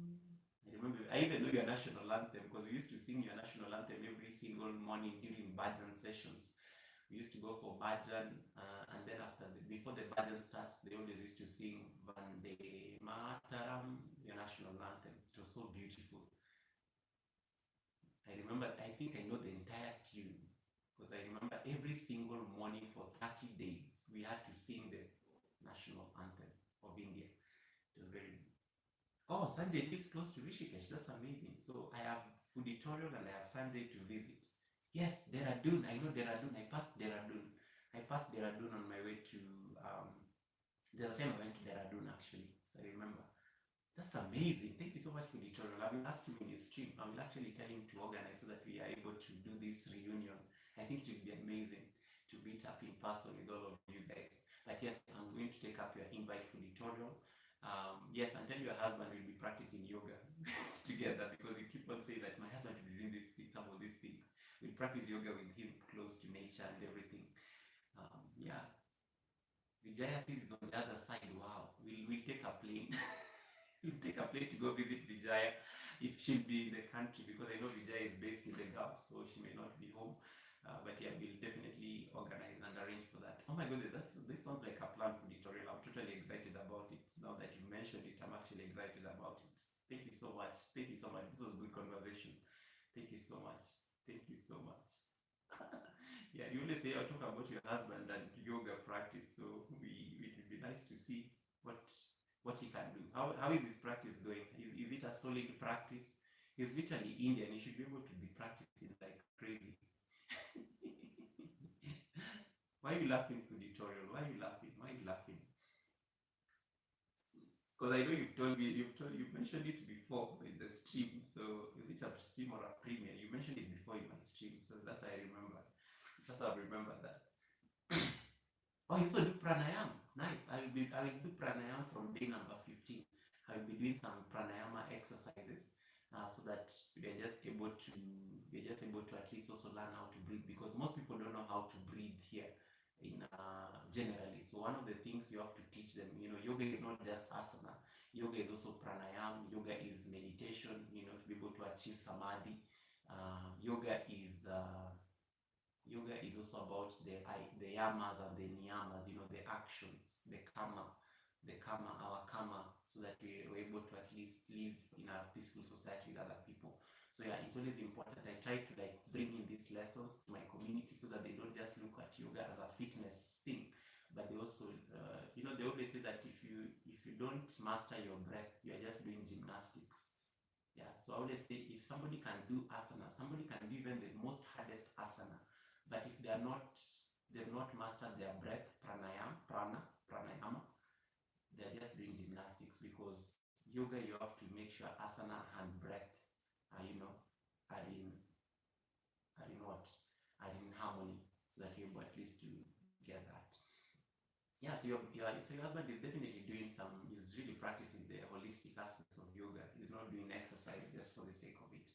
A: I remember, I even know your national anthem because we used to sing your national anthem every single morning during bhajan sessions. We used to go for bhajan, and then before the bhajan starts, they always used to sing Vande Mataram, your national anthem. It was so beautiful. I remember, I think I know the entire tune because I remember every single morning for 30 days we had to sing the national anthem of India. It was very. Oh, Sanjay is close to Rishikesh. That's amazing. So I have Fooditorial and I have Sanjay to visit. Yes, Dehradun. I know Dehradun. I passed Dehradun. On my way to. There's a time I went to Dehradun actually, so I remember. That's amazing. Thank you so much for the tutorial. I will ask him in his stream. I will actually tell him to organize so that we are able to do this reunion. I think it will be amazing to meet up in person with all of you guys. But yes, I'm going to take up your invite for the tutorial. Yes, and tell your husband we'll be practicing yoga together because you keep on saying that my husband should be doing some of these things. We'll practice yoga with him close to nature and everything. Yeah. Vijaya is on the other side. Wow. We'll take a plane. We'll take a plane to go visit Vijaya if she'll be in the country because I know Vijaya is based in the Gulf, so she may not be home. But yeah, we'll definitely organize and arrange for that. Oh my goodness, this sounds like a plan for tutorial. I'm totally excited about it. Now that you mentioned it, I'm actually excited about it. Thank you so much. Thank you so much. This was good conversation. Thank you so much. Thank you so much. Yeah, you always say I'll talk about your husband and yoga practice, so it would be nice to see what he can do. How is his practice going? Is it a solid practice? He's literally Indian. He should be able to be practicing like crazy. Why are you laughing, Fooditorial? Why are you laughing? Why are you laughing? Because I know you've mentioned it before in the stream. So is it a stream or a premiere? You mentioned it before in my stream, so that's how I remember. That's how I remember that. Oh, you also do pranayama. Nice. I will do pranayama from day number 15. I will be doing some pranayama exercises so that we are just able to at least also learn how to breathe because most people don't know how to breathe here in generally. So one of the things you have to teach them, yoga is not just asana. Yoga is also pranayama. Yoga is meditation. To be able to achieve samadhi. Yoga is also about the yamas and the niyamas, the actions, the karma, our karma, so that we're able to at least live in a peaceful society with other people. So yeah, it's always important. I try to bring in these lessons to my community so that they don't just look at yoga as a fitness thing, but they also, they always say that if you don't master your breath, you are just doing gymnastics. Yeah, so I always say if somebody can do asana, somebody can do even the most hardest asana, but if they've not mastered their breath, pranayama, they're just doing gymnastics because yoga, you have to make sure asana and breath are in harmony so that you're able at least to get that. Yeah, so your husband is definitely doing he's really practicing the holistic aspects of yoga. He's not doing exercise just for the sake of it.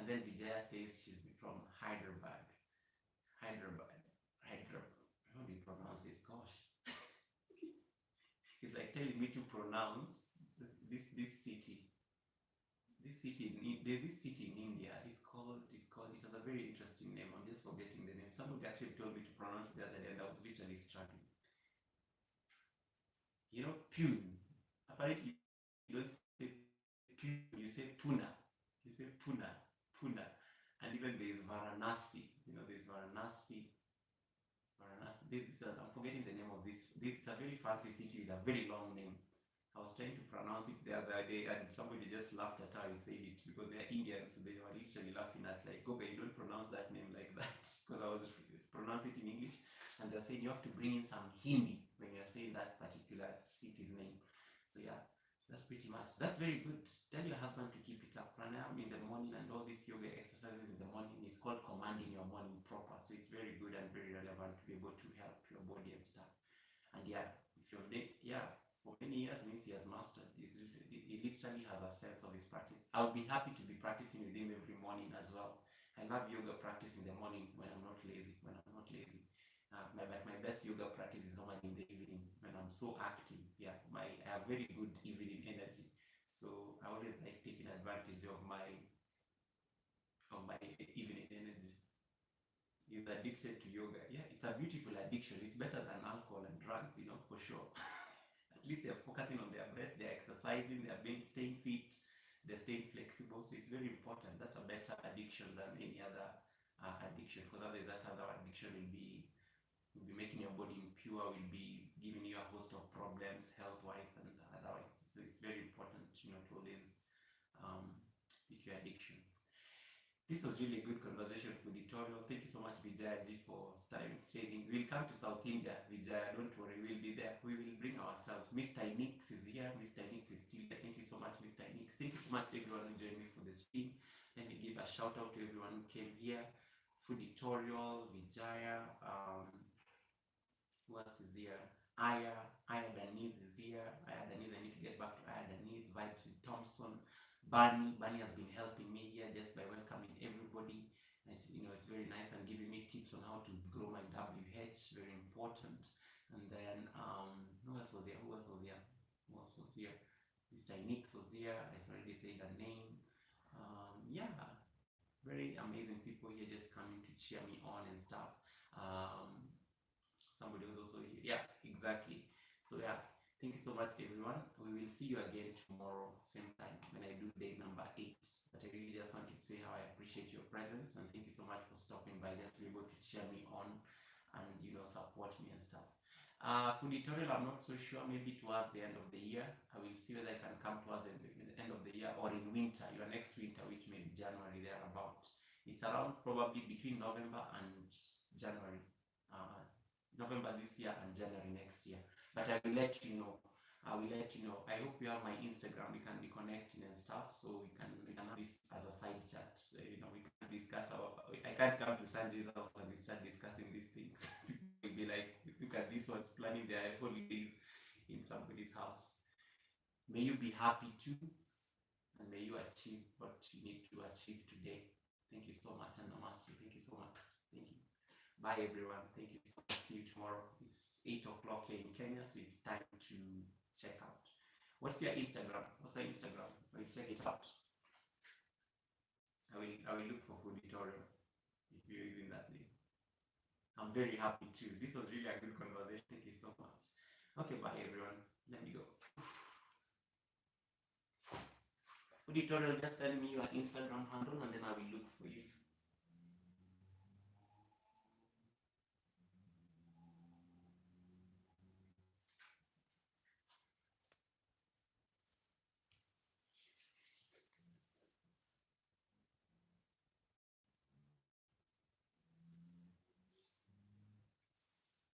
A: And then Vijaya says she's from Hyderabad. How do you pronounce this? Gosh. He's telling me to pronounce this city. There's this city in India. It has a very interesting name. I'm just forgetting the name. Somebody actually told me to pronounce it the other day and I was literally struggling. Pune. Apparently you don't say Pune, you say Pune. You say Pune. And even there is Varanasi. There's Varanasi I'm forgetting the name of this. This is a very fancy city with a very long name. I was trying to pronounce it the other day, and somebody just laughed at how I said it because they are Indians, so they were literally laughing at like, Goga, you don't pronounce that name like that, because I was pronouncing it in English, and they're saying you have to bring in some Hindi when you're saying that particular city's name. So yeah, that's pretty much. That's very good. Tell your husband to keep it up. Pranayama in the morning and all these yoga exercises in the morning is called commanding your morning proper. So it's very good and very relevant to be able to help your body and stuff. And yeah, if you're for many years means he has mastered. He literally has a sense of his practice. I'll be happy to be practicing with him every morning as well. I love yoga practice in the morning when I'm not lazy. But my best yoga practice is normally in the evening when I'm so active. Yeah, I have very good evening energy. So I always like taking advantage of my evening energy. He's addicted to yoga. Yeah, it's a beautiful addiction. It's better than alcohol and drugs, for sure. At least they're focusing on their breath, they're exercising, they're staying fit, they're staying flexible. So it's very important. That's a better addiction than any other addiction, because otherwise that other addiction will be making your body impure, will be giving you a host of problems health-wise and otherwise. So it's very important, to always pick your addiction. This was really a good conversation for editorial. Thank you so much, Vijayaji, for staying. We'll come to South India, Vijaya. Don't worry, we'll be there. We will bring ourselves. Mr. Nix is here. Mr. Nix is still here. Thank you so much, Mr. Nix. Thank you so much, everyone who joined me for the stream. Let me give a shout out to everyone who came here. Food editorial, Vijaya. Who else is here? Aya Denise is here. Aya Denise, I need to get back to Aya Denise. Vibes with Thompson. Bunny has been helping me here just by welcoming everybody. It's very nice and giving me tips on how to grow my WH. Very important. And then who else was here? Mr. Nix was here. I already said the name. Very amazing people here just coming to cheer me on and stuff. Somebody was also here. Yeah, exactly. So yeah, thank you so much, everyone. We will see you again tomorrow, same time, when I do day number 8. But I really just wanted to say how I appreciate your presence, and thank you so much for stopping by just to be able to cheer me on and support me and stuff. For editorial, I'm not so sure. Maybe towards the end of the year, I will see whether I can come towards the end of the year or in winter, your next winter, which may be January thereabout. It's around probably between November and January. November this year and January next year. But I will let you know. I hope you have my Instagram. We can be connecting and stuff, so we can have this as a side chat. We can discuss I can't come to Sanjay's house and we start discussing these things. We'll be like, look at this one's planning their holidays in somebody's house. May you be happy too, and may you achieve what you need to achieve today. Thank you so much, and namaste. Thank you so much. Thank you. Bye, everyone. Thank you so much. See you tomorrow. It's 8 o'clock here in Kenya, so it's time to check out. What's your Instagram? What's your Instagram? I will check it out. I will look for food tutorial if you're using that name. I'm very happy too. This was really a good conversation. Thank you so much. Okay, bye, everyone. Let me go. Food tutorial, just send me your Instagram handle and then I will look for you.